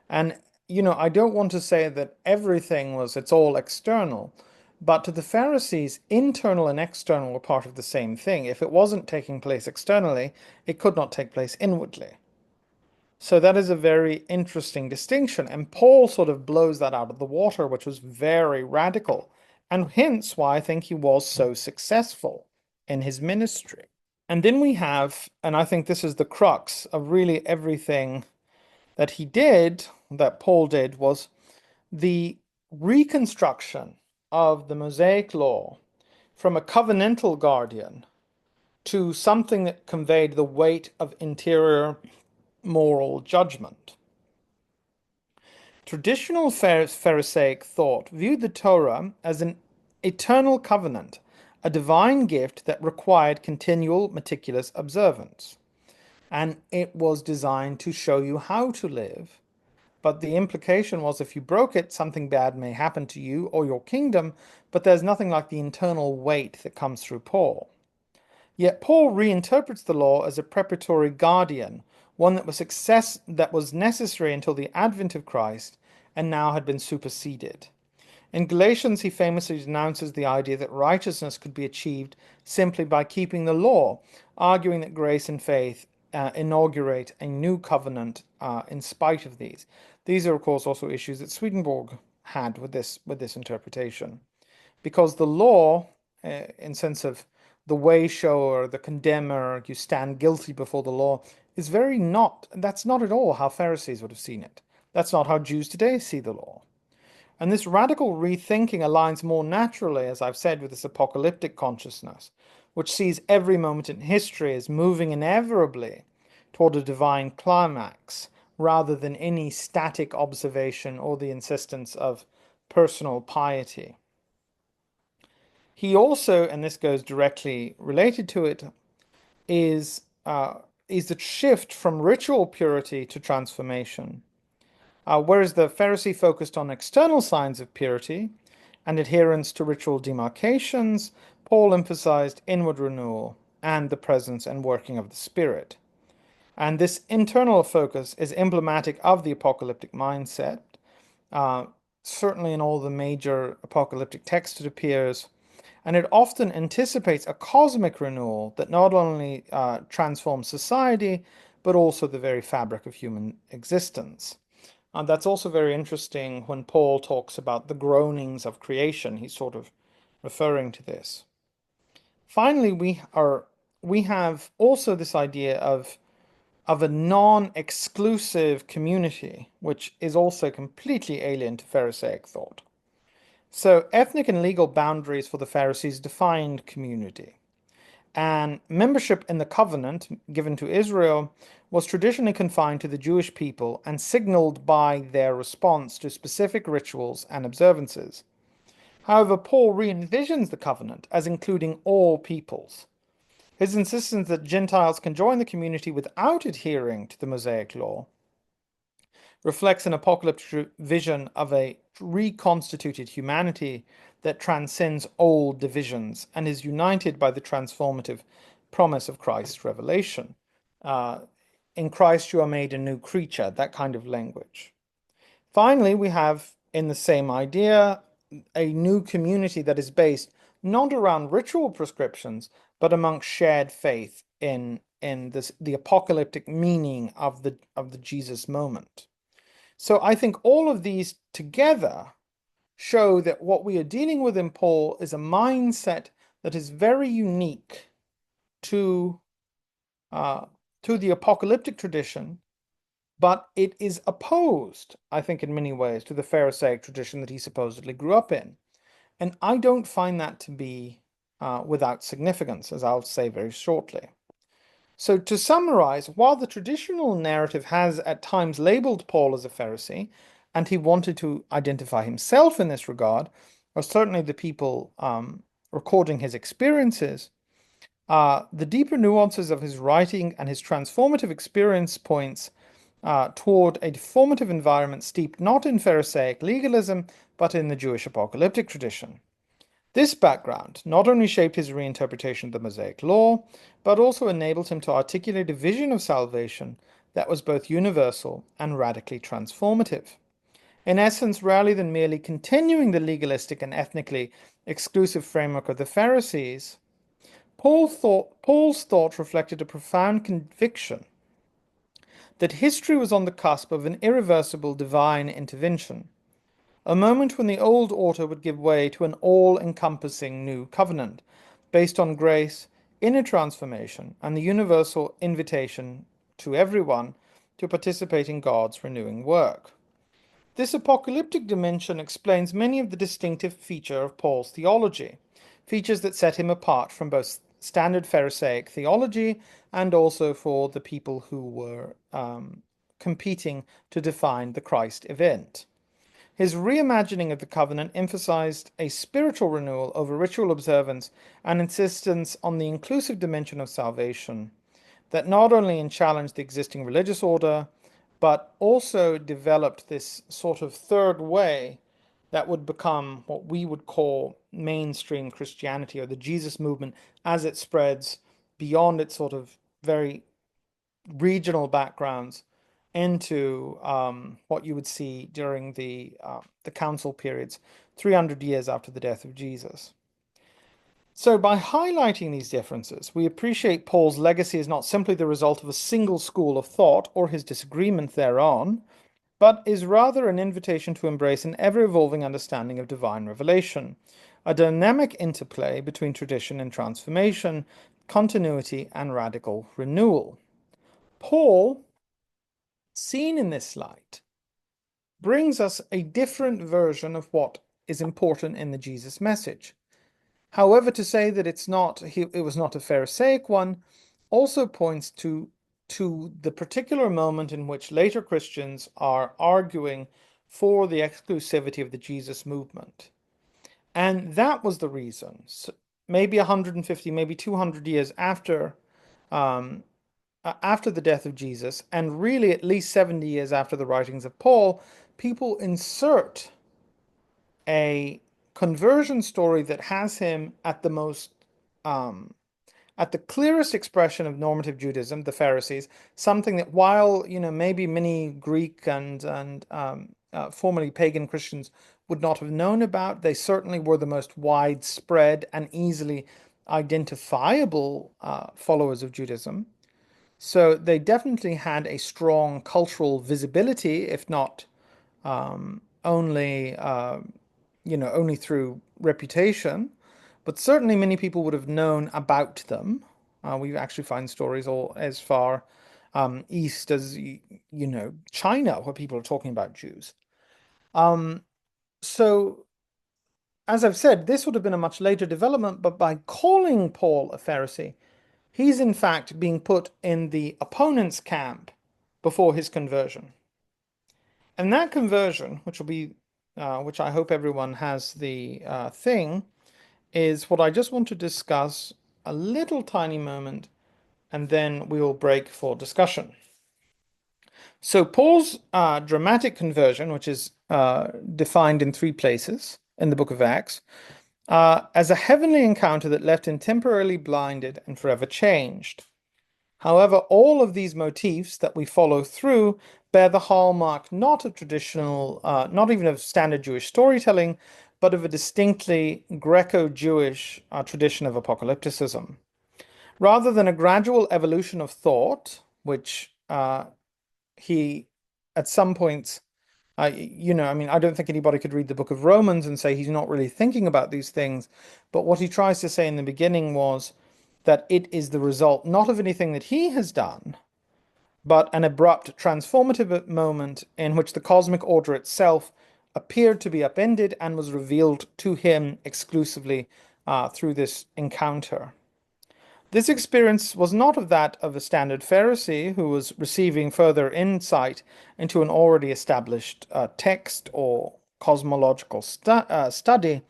And, I don't want to say that it's all external, but to the Pharisees, internal and external were part of the same thing. If it wasn't taking place externally, it could not take place inwardly. So that is a very interesting distinction. And Paul sort of blows that out of the water, which was very radical, and hence why I think he was so successful in his ministry. And then we have, and I think this is the crux of really everything that he did, that Paul did, was the reconstruction of the Mosaic law from a covenantal guardian to something that conveyed the weight of interior moral judgment. Traditional Pharisaic thought viewed the Torah as an eternal covenant, a divine gift that required continual, meticulous observance. And it was designed to show you how to live. But the implication was if you broke it, something bad may happen to you or your kingdom, but there's nothing like the internal weight that comes through Paul. Yet Paul reinterprets the law as a preparatory guardian, one that was necessary until the advent of Christ and now had been superseded. In Galatians, he famously denounces the idea that righteousness could be achieved simply by keeping the law, arguing that grace and faith inaugurate a new covenant in spite of these. These are, of course, also issues that Swedenborg had with this interpretation, because the law, in sense of the way shower, the condemner, you stand guilty before the law, is that's not at all how Pharisees would have seen it. That's not how Jews today see the law. And this radical rethinking aligns more naturally, as I've said, with this apocalyptic consciousness, which sees every moment in history as moving inevitably toward a divine climax, rather than any static observation or the insistence of personal piety. He also, and this goes directly related to it, is the shift from ritual purity to transformation. Whereas the Pharisee focused on external signs of purity and adherence to ritual demarcations, Paul emphasized inward renewal and the presence and working of the Spirit. And this internal focus is emblematic of the apocalyptic mindset. Uh, Certainly in all the major apocalyptic texts it appears, and it often anticipates a cosmic renewal that not only transforms society, but also the very fabric of human existence. And that's also very interesting when Paul talks about the groanings of creation. He's sort of referring to this. Finally, we have also this idea of a non-exclusive community, which is also completely alien to Pharisaic thought. So ethnic and legal boundaries for the Pharisees defined community. And membership in the covenant given to Israel was traditionally confined to the Jewish people and signaled by their response to specific rituals and observances. However, Paul re-envisions the covenant as including all peoples. His insistence that Gentiles can join the community without adhering to the Mosaic law reflects an apocalyptic vision of a reconstituted humanity that transcends old divisions and is united by the transformative promise of Christ's revelation. Uh, in Christ you are made a new creature, that kind of language. Finally, we have in the same idea a new community that is based not around ritual prescriptions, but amongst shared faith in this the apocalyptic meaning of the Jesus moment. So I think all of these together show that what we are dealing with in Paul is a mindset that is very unique to uh, to the apocalyptic tradition, but it is opposed, I think, in many ways, to the Pharisaic tradition that he supposedly grew up in. And I don't find that to be without significance, as I'll say very shortly. So, to summarize, while the traditional narrative has at times labeled Paul as a Pharisee, and he wanted to identify himself in this regard, or certainly the people recording his experiences, the deeper nuances of his writing and his transformative experience points toward a formative environment steeped not in Pharisaic legalism, but in the Jewish apocalyptic tradition. This background not only shaped his reinterpretation of the Mosaic Law, but also enabled him to articulate a vision of salvation that was both universal and radically transformative. In essence, rather than merely continuing the legalistic and ethnically exclusive framework of the Pharisees, Paul's thought reflected a profound conviction that history was on the cusp of an irreversible divine intervention, a moment when the old order would give way to an all-encompassing new covenant based on grace, inner transformation, and the universal invitation to everyone to participate in God's renewing work. This apocalyptic dimension explains many of the distinctive features of Paul's theology, features that set him apart from both standard Pharisaic theology and also for the people who were competing to define the Christ event. His reimagining of the covenant emphasized a spiritual renewal over ritual observance and insistence on the inclusive dimension of salvation that not only challenged the existing religious order, but also developed this sort of third way that would become what we would call mainstream Christianity or the Jesus movement as it spreads beyond its sort of very regional backgrounds into what you would see during the council periods 300 years after the death of Jesus. So, by highlighting these differences, we appreciate Paul's legacy is not simply the result of a single school of thought or his disagreement thereon, but is rather an invitation to embrace an ever-evolving understanding of divine revelation, a dynamic interplay between tradition and transformation, continuity and radical renewal. Paul, seen in this light, brings us a different version of what is important in the Jesus message. However, to say that it was not a Pharisaic one also points to the particular moment in which later Christians are arguing for the exclusivity of the Jesus movement. And that was the reason. So maybe 150, maybe 200 years um, after the death of Jesus, and really at least 70 years after the writings of Paul, people insert a conversion story that has him at the most at the clearest expression of normative Judaism, the Pharisees, something that while maybe many Greek and formerly pagan Christians would not have known about, they certainly were the most widespread and easily identifiable followers of Judaism. So they definitely had a strong cultural visibility, if not only only through reputation, but certainly many people would have known about them. We actually find stories all as far east as China, where people are talking about Jews. Um, so, as I've said, this would have been a much later development, but by calling Paul a Pharisee, he's in fact being put in the opponent's camp before his conversion. And that conversion, which I hope everyone has the thing, is what I just want to discuss a little tiny moment, and then we will break for discussion. So Paul's dramatic conversion, which is defined in three places in the book of Acts, as a heavenly encounter that left him temporarily blinded and forever changed. However, all of these motifs that we follow through bear the hallmark not of traditional, not even of standard Jewish storytelling, but of a distinctly Greco-Jewish tradition of apocalypticism. Rather than a gradual evolution of thought, which he, at some points, I mean, I don't think anybody could read the book of Romans and say he's not really thinking about these things. But what he tries to say in the beginning was that it is the result not of anything that he has done, but an abrupt transformative moment in which the cosmic order itself appeared to be upended and was revealed to him exclusively through this encounter. This experience was not of that of a standard Pharisee who was receiving further insight into an already established text or cosmological study,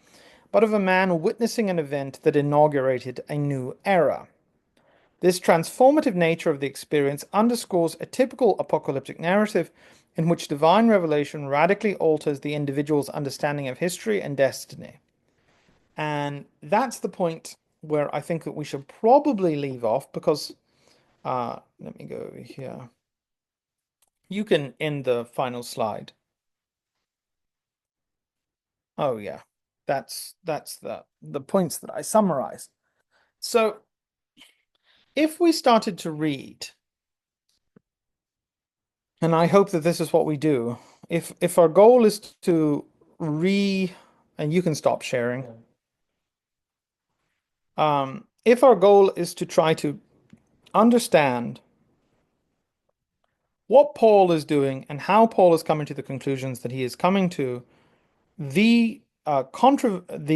but of a man witnessing an event that inaugurated a new era. This transformative nature of the experience underscores a typical apocalyptic narrative in which divine revelation radically alters the individual's understanding of history and destiny. And that's the point where I think that we should probably leave off because, let me go over here. You can end the final slide. Oh yeah, that's the points that I summarized. So if we started to read, and I hope that this is what we do, if our goal is to and you can stop sharing. If our goal is to try to understand what Paul is doing and how Paul is coming to the conclusions that he is coming to, the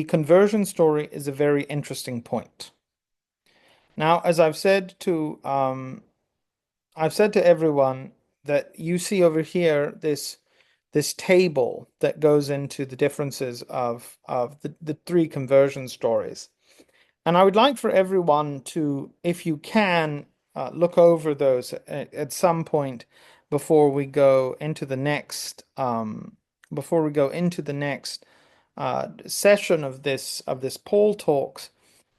conversion story is a very interesting point. Now, as I've said to everyone that you see over here this table that goes into the differences of the three conversion stories. And I would like for everyone to, if you can, look over those at some point before we go into the next session of this Paul Talks,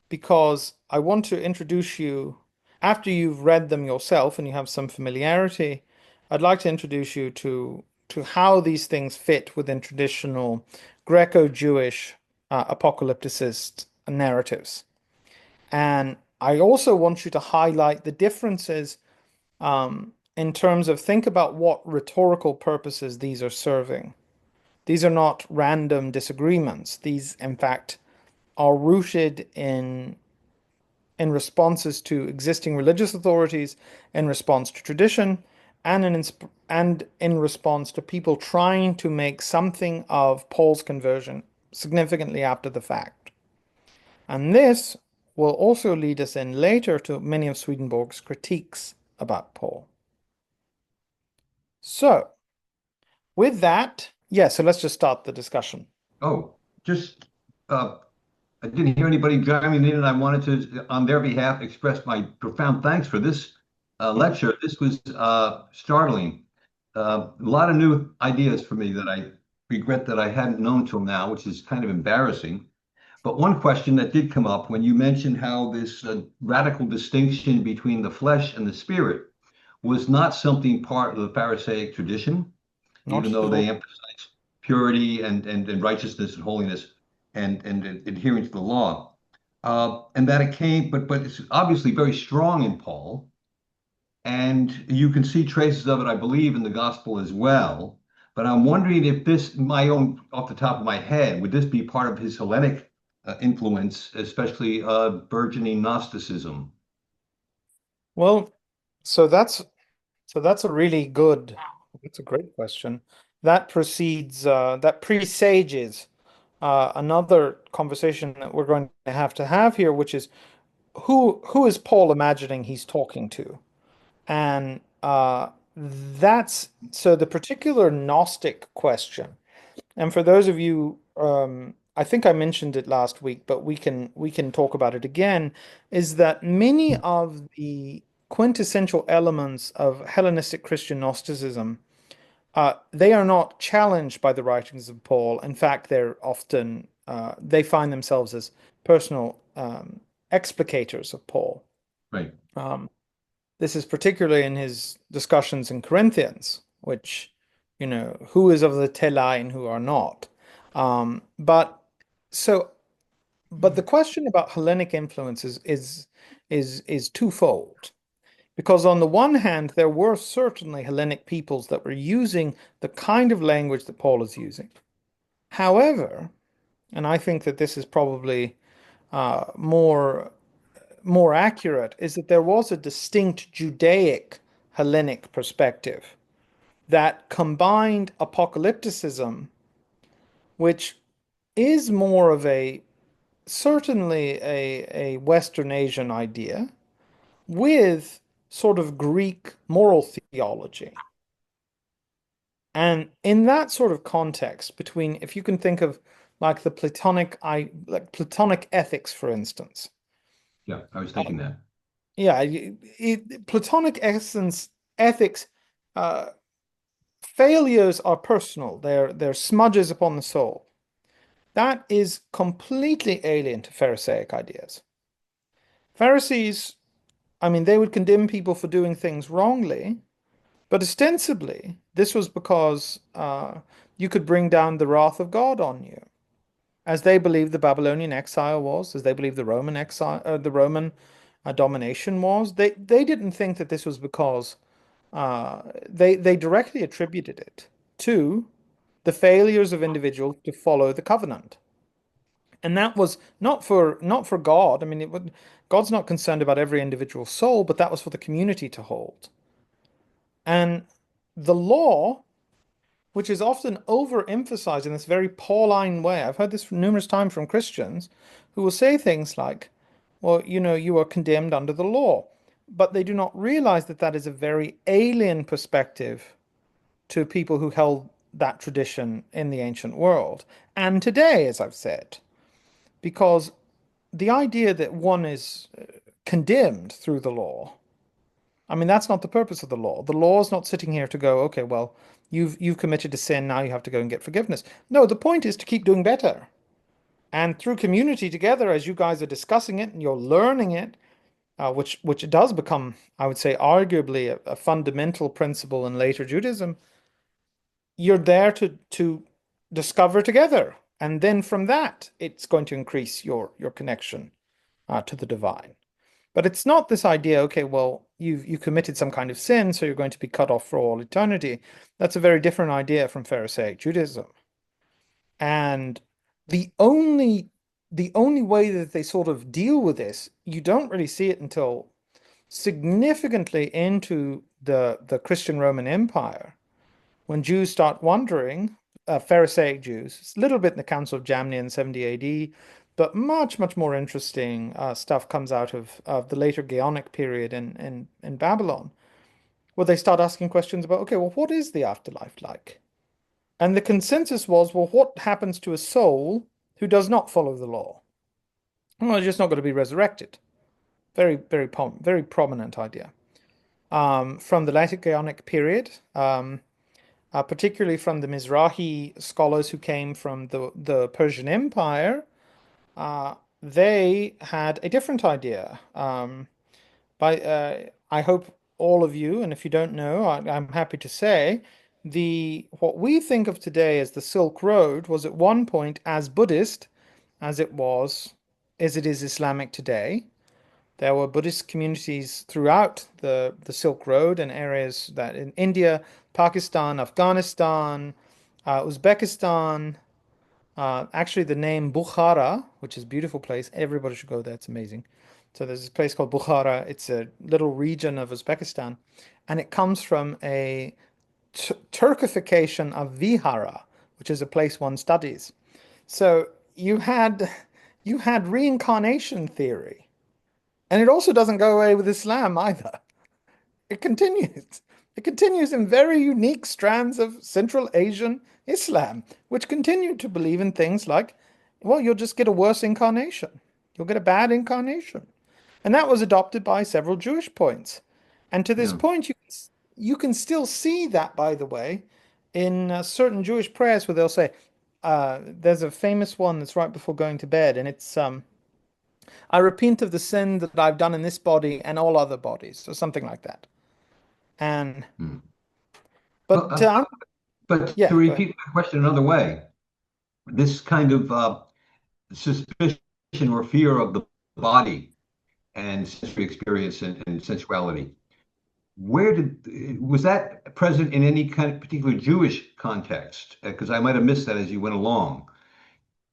because I want to introduce you, after you've read them yourself and you have some familiarity, I'd like to introduce you to how these things fit within traditional Greco-Jewish apocalypticist narratives. And I also want you to highlight the differences in terms of think about what rhetorical purposes these are serving. These are not random disagreements. These, in fact, are rooted in responses to existing religious authorities, in response to tradition, and in response to people trying to make something of Paul's conversion significantly after the fact. And this will also lead us in later to many of Swedenborg's critiques about Paul. So, with that, yeah, so let's just start the discussion. Oh, just I didn't hear anybody chiming in, and I wanted to, on their behalf, express my profound thanks for this lecture. This was startling. A lot of new ideas for me that I regret that I hadn't known till now, which is kind of embarrassing. But one question that did come up when you mentioned how this radical distinction between the flesh and the spirit was not something part of the Pharisaic tradition, Not even at though they all. emphasize purity and righteousness and holiness and adhering to the law. And that it came, but it's obviously very strong in Paul. And you can see traces of it, I believe, in the gospel as well. But I'm wondering if this, my own, off the top of my head, would this be part of his Hellenic influence, especially burgeoning Gnosticism? Well, so that's that's a really good, that's a great question. That presages another conversation that we're going to have here, which is who is Paul imagining he's talking to? And that's so the particular Gnostic question. And for those of you, I think I mentioned it last week, but we can talk about it again, is that many of the quintessential elements of Hellenistic Christian Gnosticism, they are not challenged by the writings of Paul. In fact, they're often they find themselves as personal explicators of Paul. Right. Um, this is particularly in his discussions in Corinthians, which, who is of the telai and who are not. But so, but the question about Hellenic influences is twofold. Because on the one hand, there were certainly Hellenic peoples that were using the kind of language that Paul is using. However, and I think that this is probably more accurate, is that there was a distinct Judaic Hellenic perspective that combined apocalypticism, which is more of a certainly a Western Asian idea, with sort of Greek moral theology. And in that sort of context, between if you can think of like the like Platonic ethics, for instance. Yeah, I was thinking that. Yeah, Platonic essence ethics, uh, failures are personal. They're smudges upon the soul. That is completely alien to Pharisaic ideas. Pharisees, I mean, they would condemn people for doing things wrongly, but ostensibly, this was because you could bring down the wrath of God on you, as they believed the Babylonian exile was, as they believed the Roman exile, the Roman domination was. They didn't think that this was because they directly attributed it to the failures of individuals to follow the covenant. And that was not for God. I mean, God's not concerned about every individual soul, but that was for the community to hold. And the law, which is often overemphasized in this very Pauline way. I've heard this numerous times from Christians who will say things like, well, you are condemned under the law. But they do not realize that that is a very alien perspective to people who held that tradition in the ancient world. And today, as I've said, because the idea that one is condemned through the law, I mean, that's not the purpose of the law. The law is not sitting here to go, okay, well, you've committed a sin, now you have to go and get forgiveness. No, the point is to keep doing better. And through community together, as you guys are discussing it and you're learning it, which does become, I would say, arguably a fundamental principle in later Judaism, you're there to discover together. And then from that, it's going to increase your connection to the divine. But it's not this idea, okay, well, you committed some kind of sin, so you're going to be cut off for all eternity. That's a very different idea from Pharisaic Judaism. And the only the only way that they sort of deal with this, you don't really see it until significantly into the Christian Roman Empire, when Jews start wondering, Pharisaic Jews, it's a little bit in the Council of Jamnia in 70 AD, but much, much more interesting stuff comes out of the later Gaonic period in Babylon, where they start asking questions about, okay, well, what is the afterlife like? And the consensus was, well, what happens to a soul who does not follow the law? Well, they're just not going to be resurrected. Very, very, very prominent idea. From the later Gaonic period, particularly from the Mizrahi scholars who came from the Persian Empire, they had a different idea. I hope all of you, and if you don't know, I'm happy to say, the what we think of today as the Silk Road was at one point as Buddhist as it is Islamic today. There were Buddhist communities throughout the Silk Road and areas that in India, Pakistan, Afghanistan, Uzbekistan, actually the name Bukhara, which is a beautiful place. Everybody should go there. It's amazing. So there's this place called Bukhara. It's a little region of Uzbekistan, and it comes from a Turkification of Vihara, which is a place one studies. So you had reincarnation theory, and it also doesn't go away with Islam either. It continues. It continues in very unique strands of Central Asian Islam, which continue to believe in things like, well, you'll just get a worse incarnation. You'll get a bad incarnation. And that was adopted by several Jewish points. And to this Yeah. point, you can still see that, by the way, in certain Jewish prayers where they'll say, there's a famous one that's right before going to bed, and it's I repent of the sin that I've done in this body and all other bodies, or something like that. And Hmm. But, but uh, I'm but to yeah, go ahead. repeat my question another way, this kind of suspicion or fear of the body and sensory experience and sensuality, where did was that present in any kind of particular Jewish context? Because I might have missed that as you went along.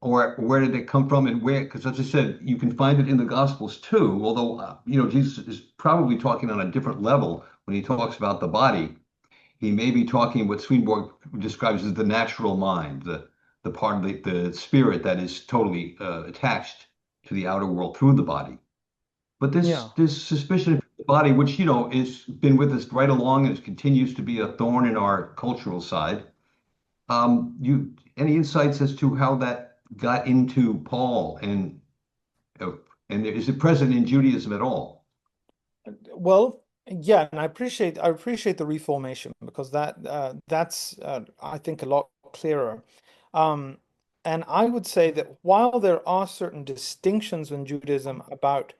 Or where did it come from and where? Because as I said, you can find it in the Gospels too, although, Jesus is probably talking on a different level when he talks about the body. He may be talking what Swedenborg describes as the natural mind, the part of the spirit that is totally attached to the outer world through the body. But Yeah. this suspicion of the body, which is been with us right along and continues to be a thorn in our cultural side. You any insights as to how that got into Paul uh, and is it present in Judaism at all? Well, yeah, and I appreciate the reformation because that's I think a lot clearer. Um, and I would say that while there are certain distinctions in Judaism about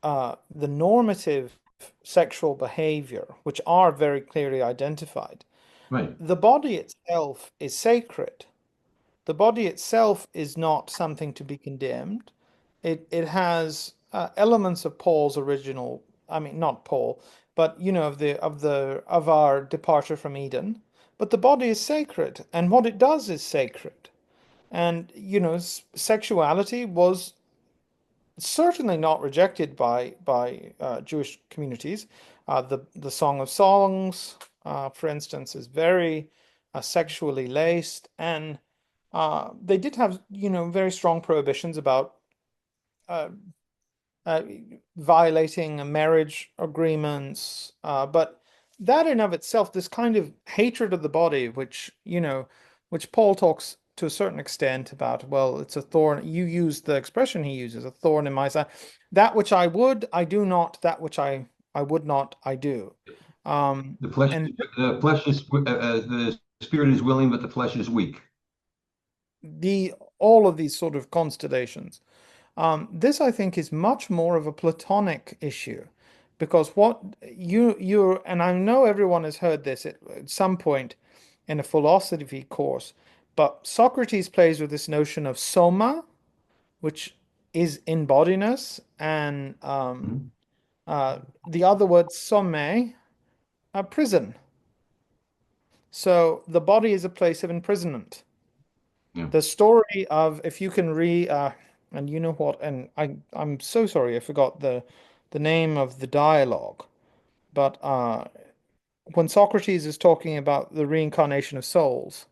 the normative sexual behavior, which are very clearly identified, Right. the body itself is sacred. The body itself is not something to be condemned. It has elements of Paul's original, I mean not Paul, but of our departure from Eden. But the body is sacred, and what it does is sacred. And sexuality was certainly not rejected by Jewish communities. The Song of Songs, for instance, is very sexually laced, and they did have, very strong prohibitions about uh, uh, violating marriage agreements. But that in of itself, this kind of hatred of the body, which Paul talks to a certain extent about, well, it's a thorn. You use the expression he uses, a thorn in my side. That which I would, I do not. That which I would not, I do. The flesh, And the flesh is the spirit is willing, but the flesh is weak. the all of these sort of constellations. This, I think, is much more of a Platonic issue because what and I know everyone has heard this at some point in a philosophy course, but Socrates plays with this notion of soma, which is embodiness, and Mhm. the other word some, prison. So the body is a place of imprisonment. Yeah. The story of, if you can read, and you know what, and I'm so sorry I forgot the name of the dialogue, but when Socrates is talking about the reincarnation of souls,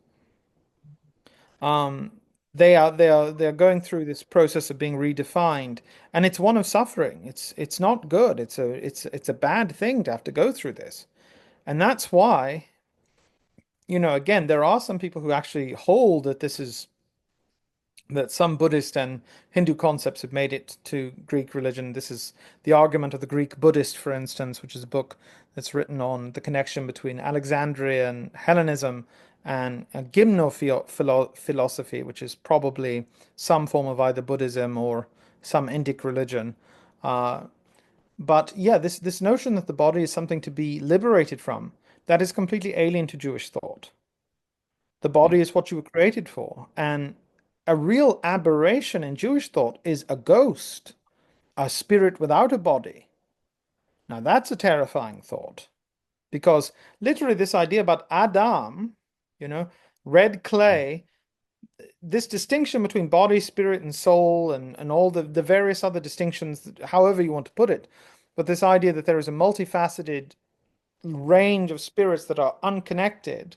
um, they're going through this process of being redefined, and it's one of suffering. It's not good. It's a bad thing to have to go through this, and that's why, again, there are some people who actually hold that this is that some Buddhist and Hindu concepts have made it to Greek religion. This is the argument of the Greek Buddhist, for instance, which is a book that's written on the connection between Alexandrian Hellenism and philosophy, which is probably some form of either Buddhism or some Indic religion. Uh, but yeah, this notion that the body is something to be liberated from, that is completely alien to Jewish thought. The Yeah. body is what you were created for. And a real aberration in Jewish thought is a ghost, a spirit without a body. Now, that's a terrifying thought because literally, this idea about Adam, you know, Red clay, this distinction between body, spirit, and soul, and all the various other distinctions, however you want to put it, but this idea that there is a multifaceted range of spirits that are unconnected,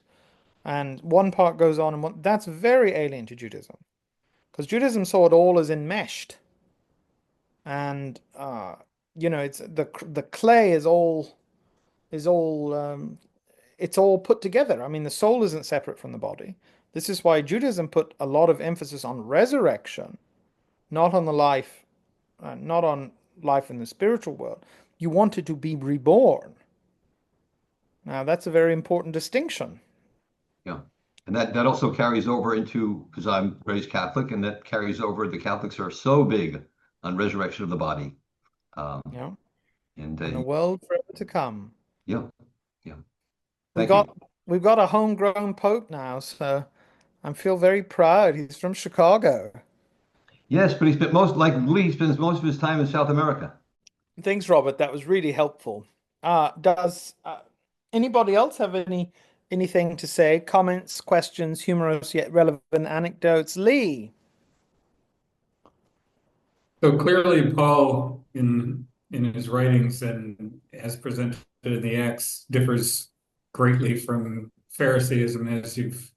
and one part goes on, and that's very alien to Judaism, because Judaism saw it all as enmeshed, and it's the clay is all it's all put together. I mean, the soul isn't separate from the body. This is why Judaism put a lot of emphasis on resurrection, not on the life, not on life in the spiritual world. You wanted to be reborn. Now, that's a very important distinction. Yeah. And that also carries over into, because I'm raised Catholic, and that carries over, the Catholics are so big on resurrection of the body. Um, Yeah, and and the world forever to come. yeah, yeah. We Thank you. got we've got a homegrown pope now, so I feel very proud. He's from Chicago. Yes, but he spent most, like Lee, spends most of his time in South America. Thanks, Robert. That was really helpful. Does anybody else have anything to say? Comments, questions, humorous yet relevant anecdotes? Lee. So clearly, Paul, in his writings and as presented in the Acts, differs greatly from Pharisaism, as you've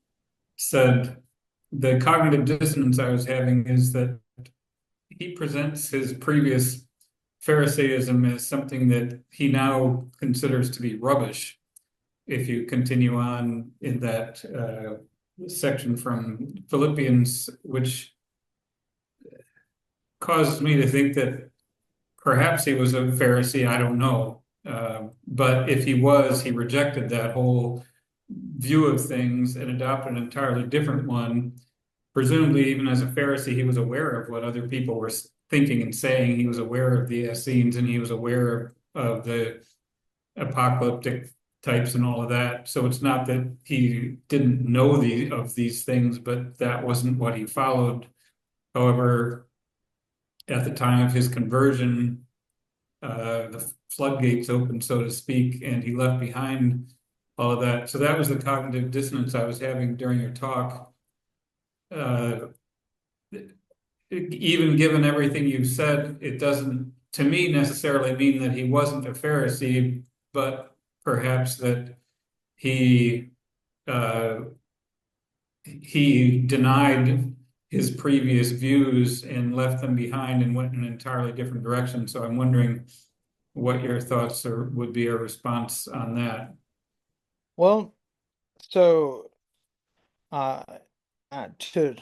said. The cognitive dissonance I was having is that he presents his previous Pharisaism as something that he now considers to be rubbish. If you continue on in that section from Philippians, which causes me to think that perhaps he was a Pharisee, I don't know. But if he was, he rejected that whole view of things and adopted an entirely different one. Presumably, even as a Pharisee, he was aware of what other people were thinking and saying. He was aware of the Essenes, and he was aware of the apocalyptic types and all of that. So it's not that he didn't know of these things, but that wasn't what he followed. However, at the time of his conversion, the floodgates opened, so to speak, and he left behind all of that. So that was the cognitive dissonance I was having during your talk. Uh, Even given everything you've said, it doesn't, to me, necessarily mean that he wasn't a Pharisee, but perhaps that he uh, he denied his previous views and left them behind and went in an entirely different direction. So I'm wondering what your thoughts would be a response on that. Well, so uh, uh, to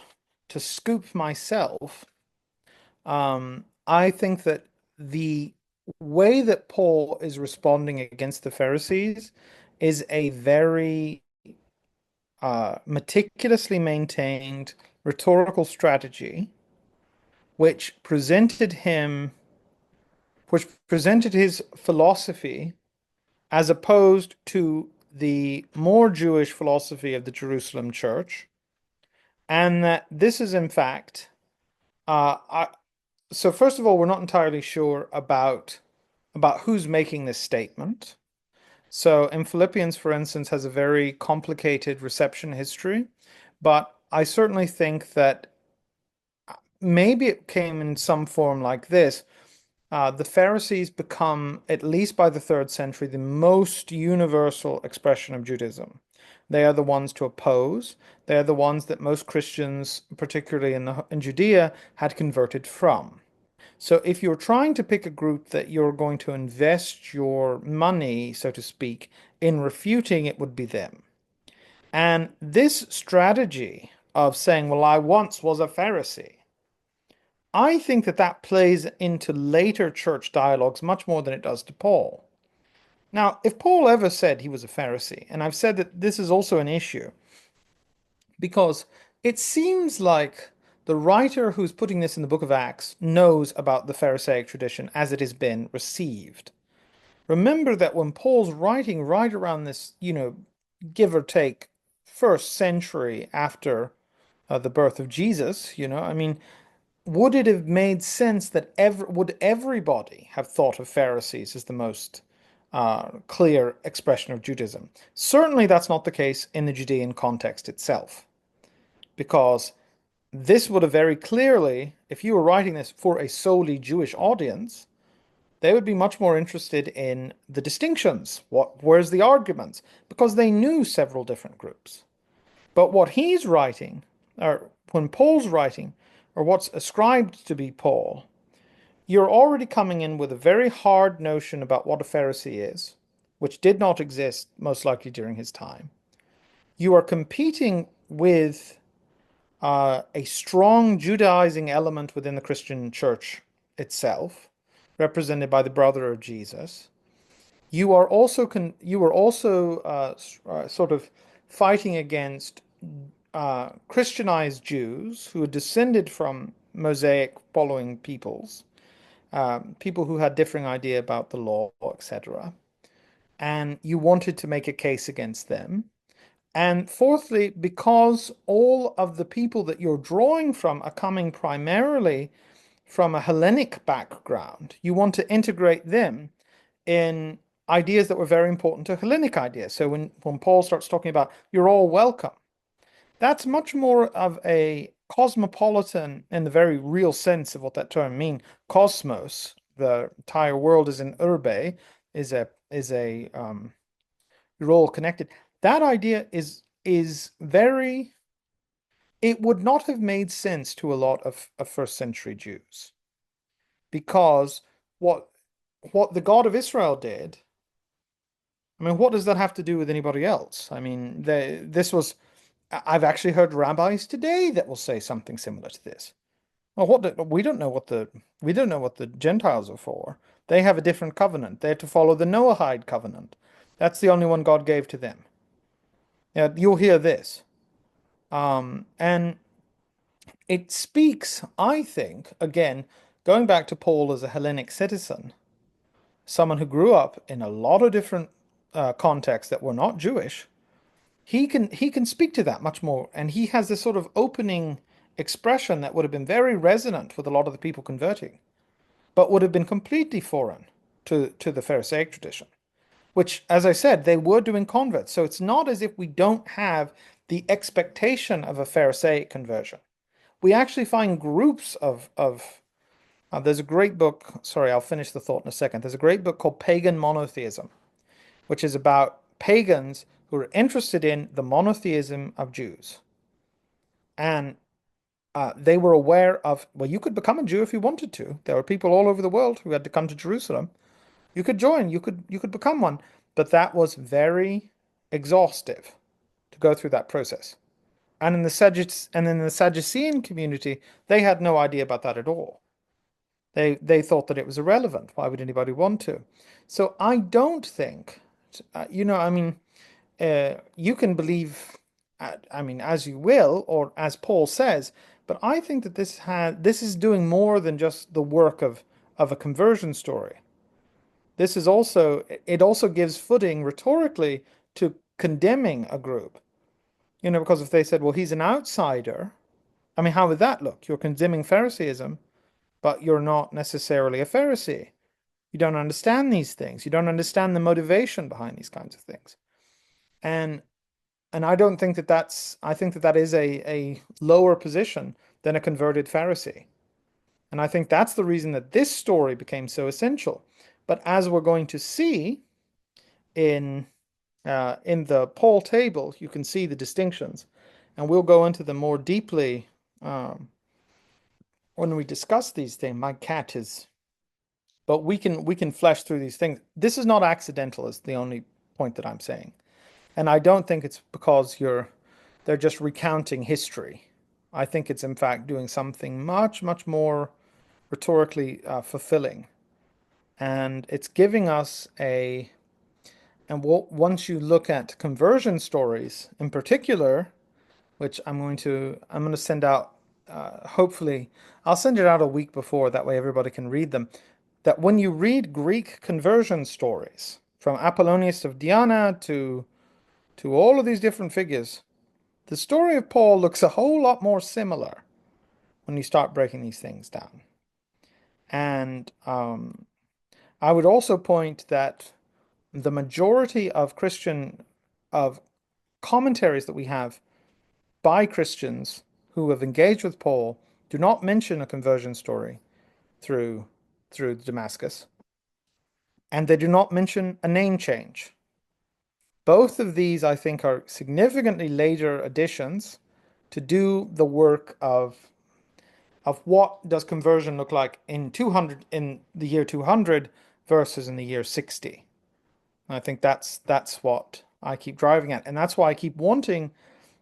to scoop myself, I think that the way that Paul is responding against the Pharisees is a very meticulously maintained rhetorical strategy, which presented his philosophy as opposed to the more Jewish philosophy of the Jerusalem church, and that this is in fact, so first of all, we're not entirely sure about who's making this statement. So in Philippians, for instance, has a very complicated reception history, but I certainly think that maybe it came in some form like this. The Pharisees become, at least by the third century, the most universal expression of Judaism. They are the ones to oppose. They are the ones that most Christians, particularly in Judea, had converted from. So if you're trying to pick a group that you're going to invest your money, so to speak, in refuting, it would be them. And this strategy of saying, well, I once was a Pharisee, I think that that plays into later church dialogues much more than it does to Paul. Now, if Paul ever said he was a Pharisee, and I've said that this is also an issue, because it seems like the writer who's putting this in the book of Acts knows about the Pharisaic tradition as it has been received. Remember that when Paul's writing right around this, give or take, first century after the birth of Jesus, I mean, would it have made sense that would everybody have thought of Pharisees as the most clear expression of Judaism. Certainly, that's not the case in the Judean context itself, because this would have very clearly, if you were writing this for a solely Jewish audience, they would be much more interested in the distinctions. Where's the arguments? Because they knew several different groups. But what he's writing, or when Paul's writing, or what's ascribed to be Paul, you're already coming in with a very hard notion about what a Pharisee is, which did not exist most likely during his time. You are competing with a strong Judaizing element within the Christian church itself, represented by the brother of Jesus. You are also sort of fighting against Christianized Jews who had descended from Mosaic following peoples, people who had differing idea about the law, etc. And you wanted to make a case against them. And fourthly, because all of the people that you're drawing from are coming primarily from a Hellenic background, you want to integrate them in ideas that were very important to Hellenic ideas. So when Paul starts talking about you're all welcome, that's much more of a cosmopolitan in the very real sense of what that term means. Cosmos, the entire world is an urbe, is a you're all connected. That idea is very, it would not have made sense to a lot of first century Jews, because what the God of Israel did, I mean, what does that have to do with anybody else? I mean, this was, I've actually heard rabbis today that will say something similar to this. Well, we don't know what the Gentiles are for. They have a different covenant. They have to follow the Noahide covenant. That's the only one God gave to them. Yeah, you'll hear this. And it speaks, I think, again, going back to Paul as a Hellenic citizen, someone who grew up in a lot of different contexts that were not Jewish. He can speak to that much more, and he has this sort of opening expression that would have been very resonant with a lot of the people converting, but would have been completely foreign to the Pharisaic tradition, which, as I said, they were doing converts. So it's not as if we don't have the expectation of a Pharisaic conversion. We actually find groups of there's a great book, sorry, I'll finish the thought in a second. There's a great book called Pagan Monotheism, which is about pagans who are interested in the monotheism of Jews. And they were aware of, well, you could become a Jew if you wanted to. There were people all over the world who had to come to Jerusalem. You could join, you could become one, but that was very exhaustive to go through that process. And in the Sadducean community, they had no idea about that at all. They thought that it was irrelevant. Why would anybody want to? So I don't think, I mean, you can believe, I mean, as you will, or as Paul says, but I think that this is doing more than just the work of a conversion story. This is also, it also gives footing rhetorically to condemning a group. Because if they said, well, he's an outsider, I mean, how would that look? You're condemning Pharisaism, but you're not necessarily a Pharisee. You don't understand these things. You don't understand the motivation behind these kinds of things. And I don't think I think that is a lower position than a converted Pharisee. And I think that's the reason that this story became so essential. But as we're going to see in the Paul table, you can see the distinctions, and we'll go into them more deeply when we discuss these things. My cat is, but we can flesh through these things. This is not accidental, is the only point that I'm saying, and I don't think it's because they're just recounting history. I think it's in fact doing something much, much more rhetorically fulfilling, and it's giving us a. And once you look at conversion stories in particular, which I'm going to send out, hopefully, I'll send it out a week before, that way everybody can read them. That when you read Greek conversion stories, from Apollonius of Diana to all of these different figures, the story of Paul looks a whole lot more similar when you start breaking these things down. And I would also point that the majority of of commentaries that we have by Christians who have engaged with Paul do not mention a conversion story through Damascus, and they do not mention a name change. Both of these, I think, are significantly later additions to do the work of what does conversion look like in the year 200 versus in the year 60. I think that's what I keep driving at, and that's why I keep wanting.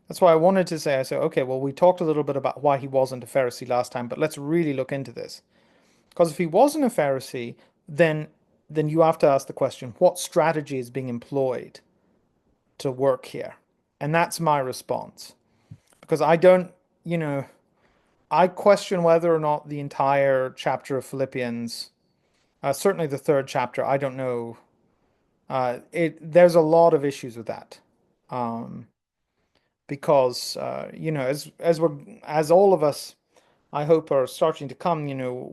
That's why I wanted to say, I said, okay, well, we talked a little bit about why he wasn't a Pharisee last time, but let's really look into this. Because if he wasn't a Pharisee, then you have to ask the question, what strategy is being employed to work here? And that's my response. Because I don't, you know, I question whether or not the entire chapter of Philippians, certainly the third chapter, I don't know. There's a lot of issues with that. Because as all of us, I hope, are starting to come,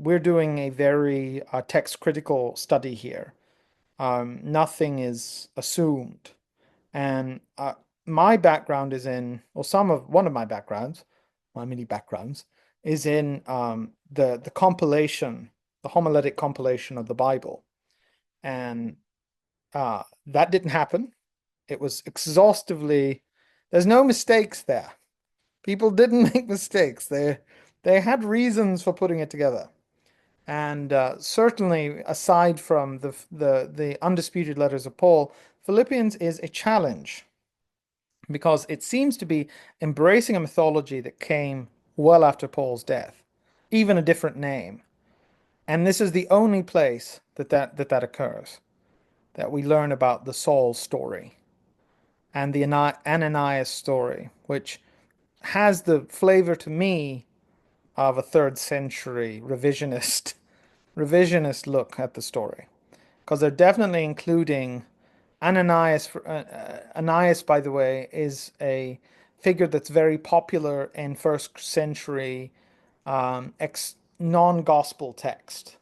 we're doing a very text critical study here. Nothing is assumed. And my background is in, or one of my backgrounds, my many backgrounds, is in the compilation, the homiletic compilation of the Bible. And that didn't happen. It was exhaustively, there's no mistakes there. People didn't make mistakes. They had reasons for putting it together. And certainly, aside from the undisputed letters of Paul, Philippians is a challenge because it seems to be embracing a mythology that came well after Paul's death, even a different name. And this is the only place that occurs, that we learn about the Saul story and the Ananias story, which has the flavor to me of a third century revisionist look at the story, because they're definitely including Ananias. Ananias, by the way, is a figure that's very popular in first century non-gospel text.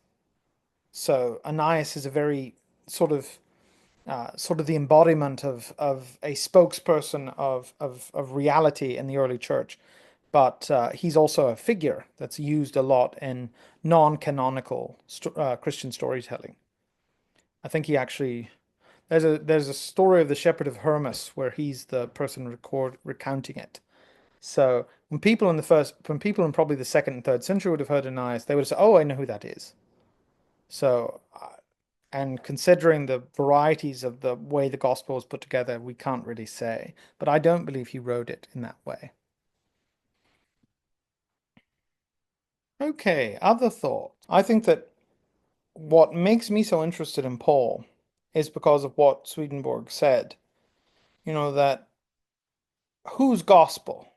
So Ananias is a very sort of the embodiment of a spokesperson of reality in the early church. But he's also a figure that's used a lot in non-canonical Christian storytelling. I think he actually there's a story of the Shepherd of Hermas where he's the person recounting it. So when people in probably the second and third century would have heard Ananias, they would have said, "Oh, I know who that is." So, and considering the varieties of the way the gospel was put together, we can't really say. But I don't believe he wrote it in that way. Okay, other thoughts. I think that what makes me so interested in Paul is because of what Swedenborg said. That whose gospel?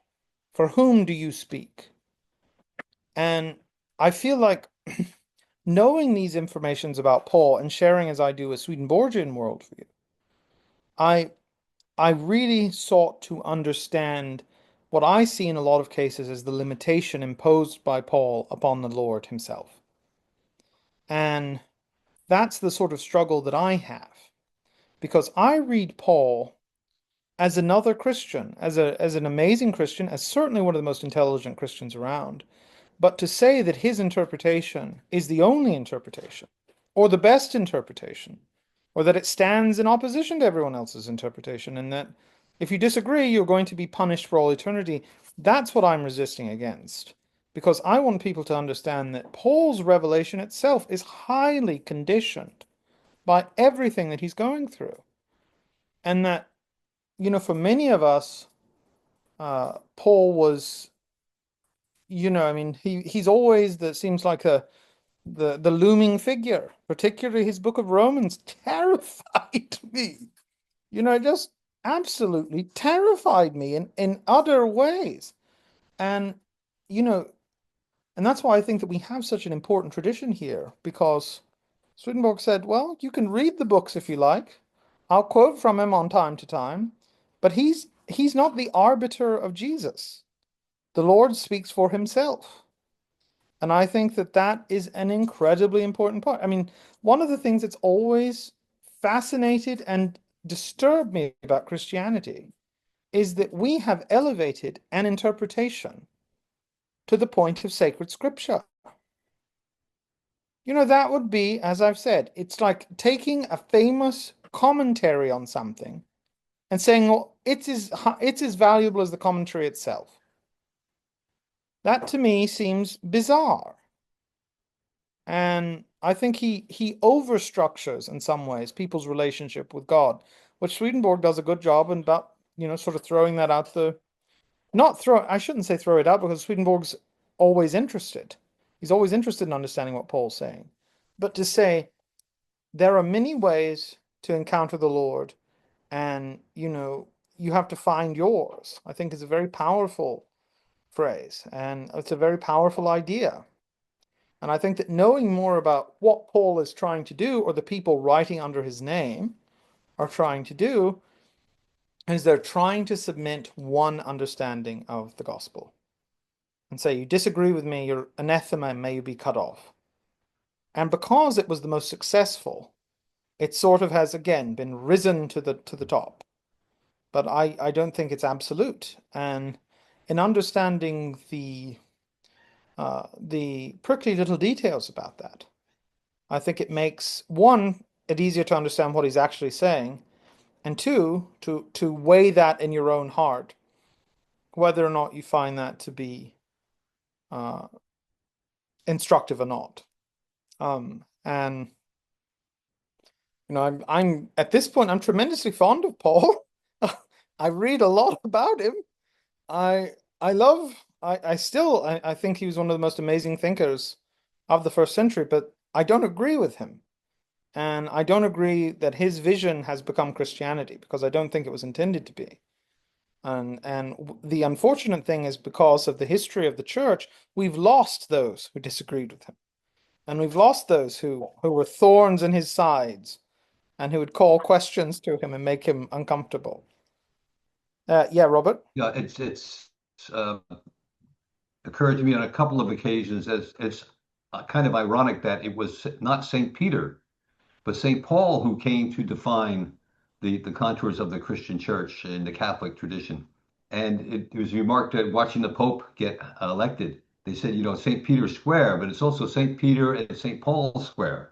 For whom do you speak? And I feel like knowing these informations about Paul and sharing as I do a Swedenborgian worldview, I really sought to understand what I see in a lot of cases as the limitation imposed by Paul upon the Lord himself. And that's the sort of struggle that I have, because I read Paul as another Christian, as an amazing Christian, as certainly one of the most intelligent Christians around. But to say that his interpretation is the only interpretation, or the best interpretation, or that it stands in opposition to everyone else's interpretation, and that if you disagree, you're going to be punished for all eternity, that's what I'm resisting against. Because I want people to understand that Paul's revelation itself is highly conditioned by everything that he's going through. And that, for many of us, Paul was, I mean, he's always seems like the looming figure. Particularly his book of Romans terrified me. It just absolutely terrified me in other ways. And, and that's why I think that we have such an important tradition here, because Swedenborg said, well, you can read the books if you like. I'll quote from him on time to time, but he's not the arbiter of Jesus. The Lord speaks for himself. And I think that is an incredibly important part. I mean, one of the things that's always fascinated and disturbed me about Christianity is that we have elevated an interpretation to the point of sacred scripture. That would be, as I've said, it's like taking a famous commentary on something and saying, well, it's as valuable as the commentary itself. That to me seems bizarre. And I think he overstructures in some ways people's relationship with God, which Swedenborg does a good job in about, sort of throwing that out the not throw I shouldn't say throw it out because Swedenborg's always interested. He's always interested in understanding what Paul's saying. But to say there are many ways to encounter the Lord, and you have to find yours, I think is a very powerful phrase, and it's a very powerful idea. And I think that knowing more about what Paul is trying to do, or the people writing under his name are trying to do, is they're trying to submit one understanding of the gospel and say, you disagree with me, you're anathema, may you be cut off. And because it was the most successful, it sort of has again been risen to the top. But I don't think it's absolute. And in understanding the prickly little details about that, I think it makes one, it easier to understand what he's actually saying, and two, to weigh that in your own heart, whether or not you find that to be uh, instructive or not. And I'm at this point I'm tremendously fond of Paul. I read a lot about him. I love I still I think he was one of the most amazing thinkers of the first century, but I don't agree with him. And I don't agree that his vision has become Christianity because I don't think it was intended to be. And the unfortunate thing is because of the history of the church, we've lost those who disagreed with him. And we've lost those who were thorns in his sides and who would call questions to him and make him uncomfortable. Yeah, Robert? Yeah, it's uh, occurred to me on a couple of occasions as it's kind of ironic that it was not St. Peter, but St. Paul who came to define the contours of the Christian church in the Catholic tradition. And it was remarked that watching the Pope get elected, they said, St. Peter's Square, but it's also St. Peter and St. Paul's Square.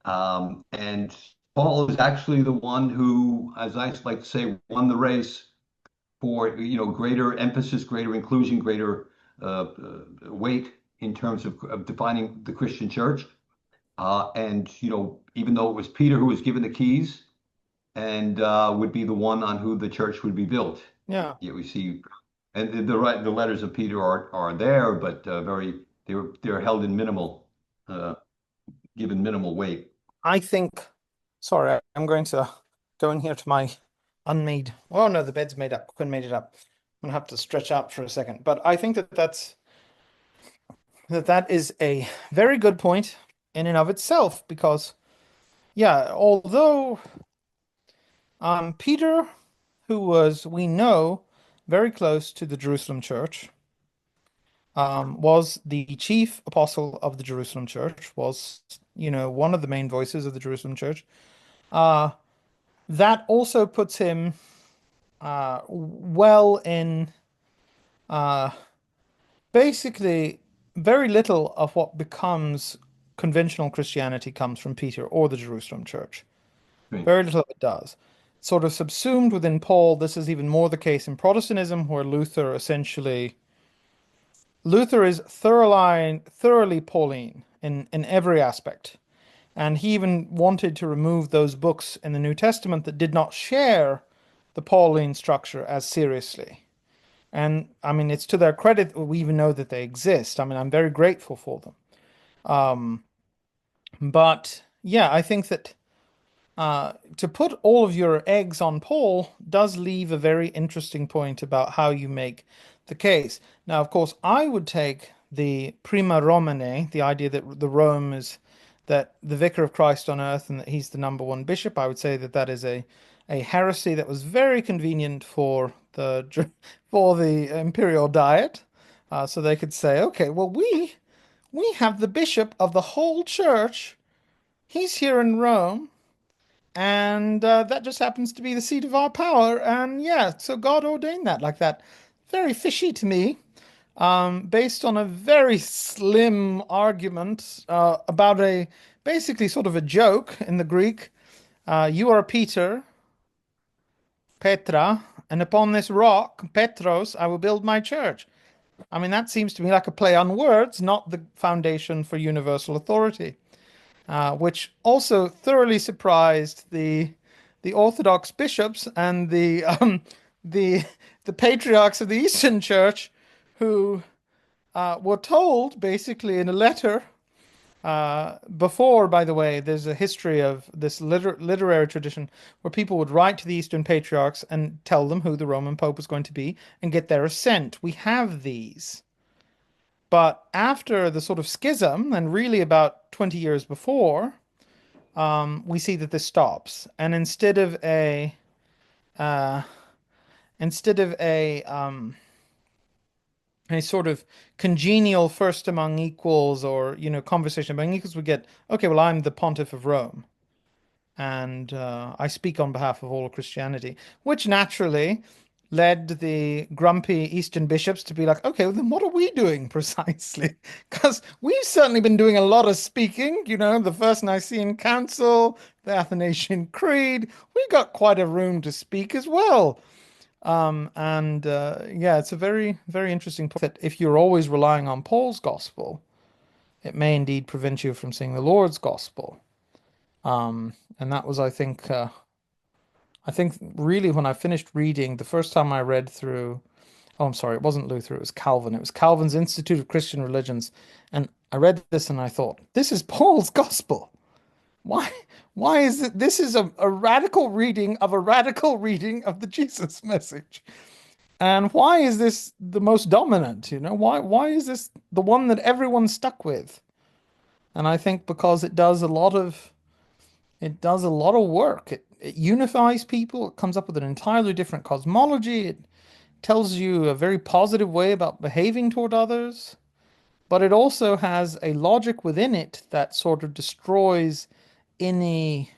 And Paul is actually the one who, as I like to say, won the race for greater emphasis, greater inclusion, greater weight in terms of defining the Christian church. And even though it was Peter who was given the keys and would be the one on who the church would be built. Yeah. Yet we see, and the letters of Peter are there, but they're held in minimal, given minimal weight. I think, sorry, I'm going to go in here to my unmade. Oh no, the bed's made up. Quinn made it up. I'm gonna have to stretch out for a second. But I think that is a very good point in and of itself, because yeah, although Peter, who was, we know, very close to the Jerusalem church, was the chief apostle of the Jerusalem church, was, one of the main voices of the Jerusalem church. That also puts him well in basically very little of what becomes conventional Christianity comes from Peter or the Jerusalem church. Right. Very little of it does. Sort of subsumed within Paul. This is even more the case in Protestantism, where Luther is thoroughly Pauline in every aspect. And he even wanted to remove those books in the New Testament that did not share the Pauline structure as seriously. And I mean, it's to their credit that we even know that they exist. I mean, I'm very grateful for them. But yeah, I think that to put all of your eggs on Paul does leave a very interesting point about how you make the case. Now, of course, I would take the prima Romane, the idea that the Rome is that the vicar of Christ on earth and that he's the number one bishop. I would say that that is a heresy that was very convenient for the imperial diet, so they could say, okay, well, we have the bishop of the whole church. He's here in Rome. And that just happens to be the seat of our power. And yeah, so God ordained that like that. Very fishy to me, based on a very slim argument about a basically sort of a joke in the Greek. You are Peter, Petra, and upon this rock, Petros, I will build my church. I mean, that seems to me like a play on words, not the foundation for universal authority, which also thoroughly surprised the Orthodox bishops and the the patriarchs of the Eastern Church, who were told basically in a letter. Before, by the way, there's a history of this literary tradition where people would write to the Eastern patriarchs and tell them who the Roman Pope was going to be and get their assent. We have these. But after the sort of schism, and really about 20 years before, we see that this stops. And uh, instead of a sort of congenial first among equals, or conversation among equals, we get, okay, well, I'm the pontiff of Rome, and I speak on behalf of all of Christianity, which naturally led the grumpy Eastern bishops to be like, okay, well, then what are we doing precisely? Because we've certainly been doing a lot of speaking, the First Nicene Council, the Athanasian Creed. We got quite a room to speak as well. And yeah, it's a very, very interesting point that if you're always relying on Paul's gospel, it may indeed prevent you from seeing the Lord's gospel. And that was, I think really when I finished reading, the first time I read through, oh, I'm sorry, it wasn't Luther, it was Calvin. It was Calvin's Institute of Christian Religions. And I read this and I thought, this is Paul's gospel. Why? Why is it? This is a radical reading of a radical reading of the Jesus message. And why is this the most dominant? Why is this the one that everyone's stuck with? And I think because it does a lot of work. It unifies people. It comes up with an entirely different cosmology. It tells you a very positive way about behaving toward others. But it also has a logic within it that sort of destroys any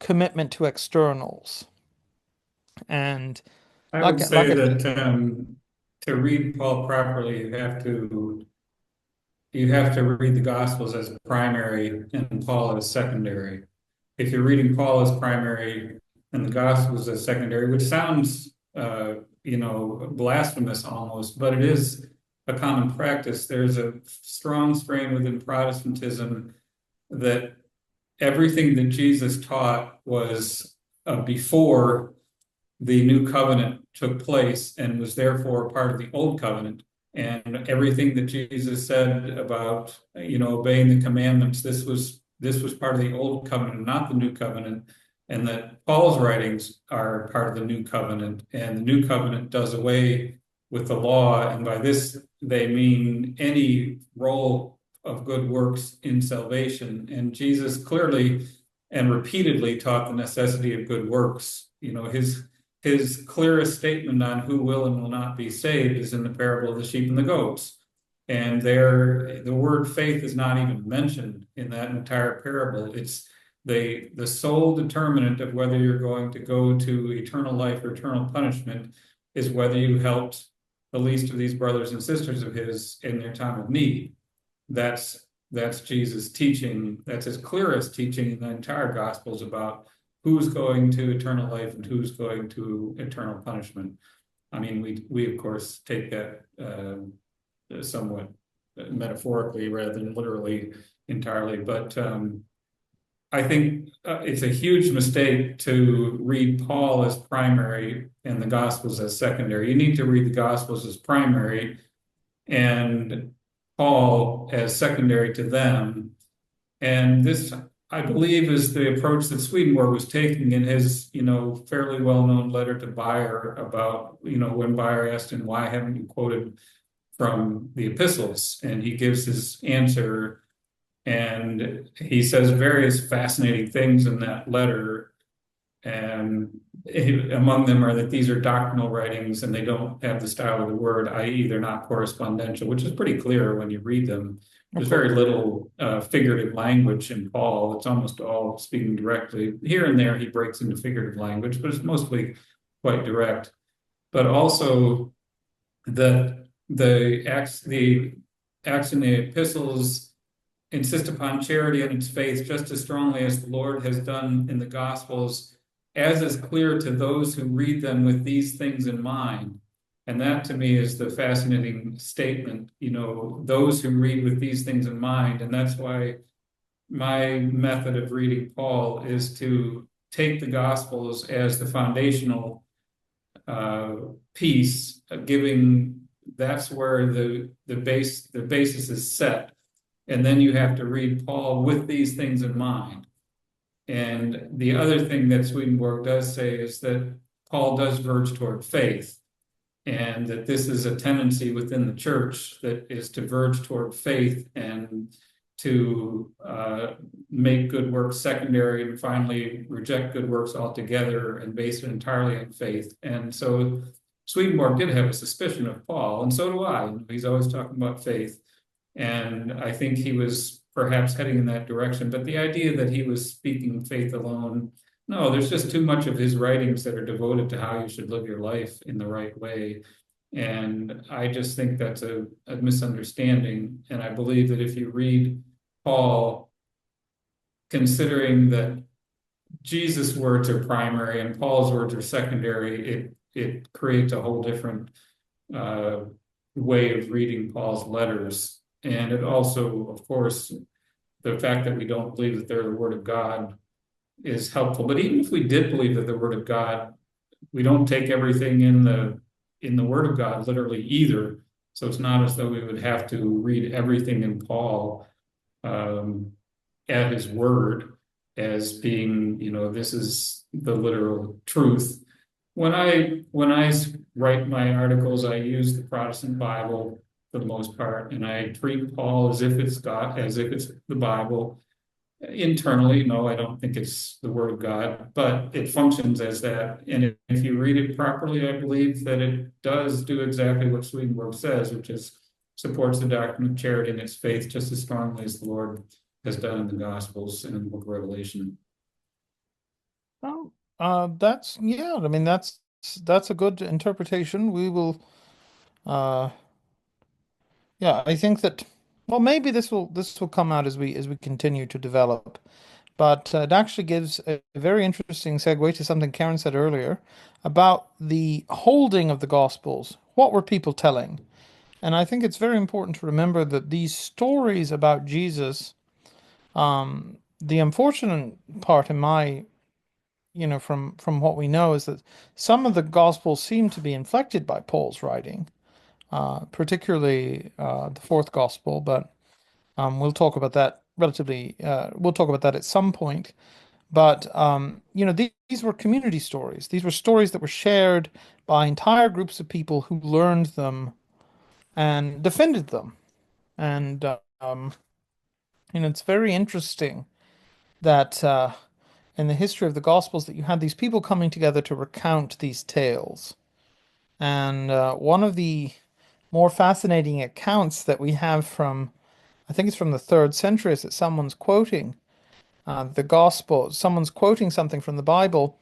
commitment to externals. And I would like say I said, that to read Paul properly, you have to read the Gospels as primary and Paul as secondary. If you're reading Paul as primary and the Gospels as secondary, which sounds blasphemous almost, but it is a common practice. There's a strong strain within Protestantism that everything that Jesus taught was before the new covenant took place and was therefore part of the old covenant. And everything that Jesus said about obeying the commandments, this was part of the old covenant, not the new covenant. And that Paul's writings are part of the new covenant, and the new covenant does away with the law. And by this, they mean any role of good works in salvation. And Jesus clearly and repeatedly taught the necessity of good works. His clearest statement on who will and will not be saved is in the parable of the sheep and the goats. And there, the word faith is not even mentioned in that entire parable. It's the sole determinant of whether you're going to go to eternal life or eternal punishment is whether you helped the least of these brothers and sisters of his in their time of need. That's Jesus' teaching. That's his clearest teaching in the entire Gospels about who's going to eternal life and who's going to eternal punishment. I mean, we of course take that somewhat metaphorically rather than literally entirely, but I think it's a huge mistake to read Paul as primary and the Gospels as secondary. You need to read the Gospels as primary and Paul as secondary to them. And this, I believe, is the approach that Swedenborg was taking in his, fairly well-known letter to Bayer about, when Bayer asked him, why haven't you quoted from the epistles? And he gives his answer, and he says various fascinating things in that letter. And among them are that these are doctrinal writings and they don't have the style of the word, i.e., they're not correspondential, which is pretty clear when you read them. There's Okay. very little figurative language in Paul. It's almost all speaking directly. Here and there, he breaks into figurative language, but it's mostly quite direct. But also the Acts in the epistles insist upon charity and its faith just as strongly as the Lord has done in the Gospels, as is clear to those who read them with these things in mind. And that to me is the fascinating statement, those who read with these things in mind. And that's why my method of reading Paul is to take the Gospels as the foundational uh, piece, giving that's where the basis is set, and then you have to read Paul with these things in mind. And the other thing that Swedenborg does say is that Paul does verge toward faith, and that this is a tendency within the church that is to verge toward faith and to make good works secondary and finally reject good works altogether and base it entirely on faith. And so Swedenborg did have a suspicion of Paul, and so do I. He's always talking about faith. And I think he was perhaps heading in that direction. But the idea that he was speaking faith alone, no, there's just too much of his writings that are devoted to how you should live your life in the right way. And I just think that's a misunderstanding. And I believe that if you read Paul, considering that Jesus' words are primary and Paul's words are secondary, it creates a whole different way of reading Paul's letters. And it also, of course, the fact that we don't believe that they're the Word of God is helpful. But even if we did believe that the Word of God, we don't take everything in the Word of God literally either. So it's not as though we would have to read everything in Paul at his word as being, this is the literal truth. When I write my articles, I use the Protestant Bible for the most part, and I treat Paul as if it's God, as if it's the Bible. Internally, no, I don't think it's the Word of God, but it functions as that. And if you read it properly, I believe that it does do exactly what Swedenborg says, which is supports the doctrine of charity and its faith just as strongly as the Lord has done in the Gospels and in the book of Revelation. Oh, that's yeah. I mean, that's a good interpretation. We will. Uh, yeah, I think that. Well, maybe this will come out as we continue to develop. But it actually gives a very interesting segue to something Karen said earlier about the holding of the Gospels. What were people telling? And I think it's very important to remember that these stories about Jesus, the unfortunate part in my, from what we know is that some of the Gospels seem to be inflected by Paul's writing, particularly the fourth Gospel, but we'll talk about that we'll talk about that at some point. But these were community stories. These were stories that were shared by entire groups of people who learned them and defended them. And it's very interesting that in the history of the Gospels that you had these people coming together to recount these tales. And one of the more fascinating accounts that we have from, I think it's from the third century, is that someone's quoting the gospel, someone's quoting something from the Bible,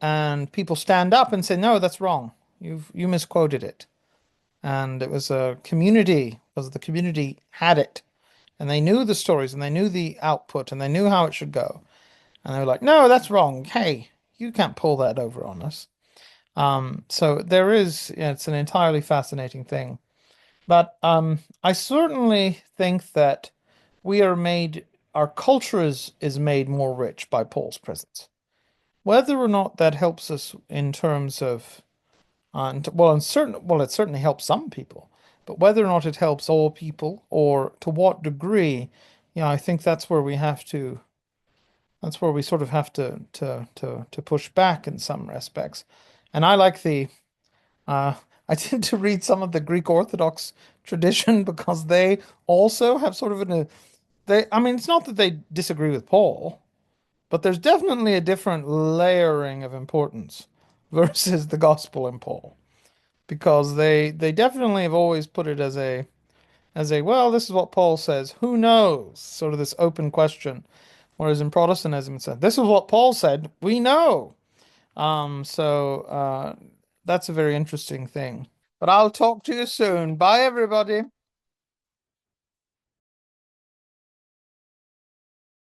and people stand up and say, "No, that's wrong. You misquoted it." And it was a community, because the community had it, and they knew the stories, and they knew the output, and they knew how it should go. And they were like, "No, that's wrong. Hey, you can't pull that over on us." So there is, yeah, it's an entirely fascinating thing. But I certainly think that we are made, our culture is made more rich by Paul's presence. Whether or not that helps us in terms of, well, it certainly helps some people, but whether or not it helps all people or to what degree, I think that's where we sort of have to push back in some respects. And uh, I tend to read some of the Greek Orthodox tradition because they also have sort of I mean, it's not that they disagree with Paul, but there's definitely a different layering of importance versus the gospel in Paul, because they definitely have always put it as a, well, this is what Paul says. Who knows? Sort of this open question. Whereas in Protestantism, it said, this is what Paul said. We know. So that's a very interesting thing. But I'll talk to you soon. Bye, everybody.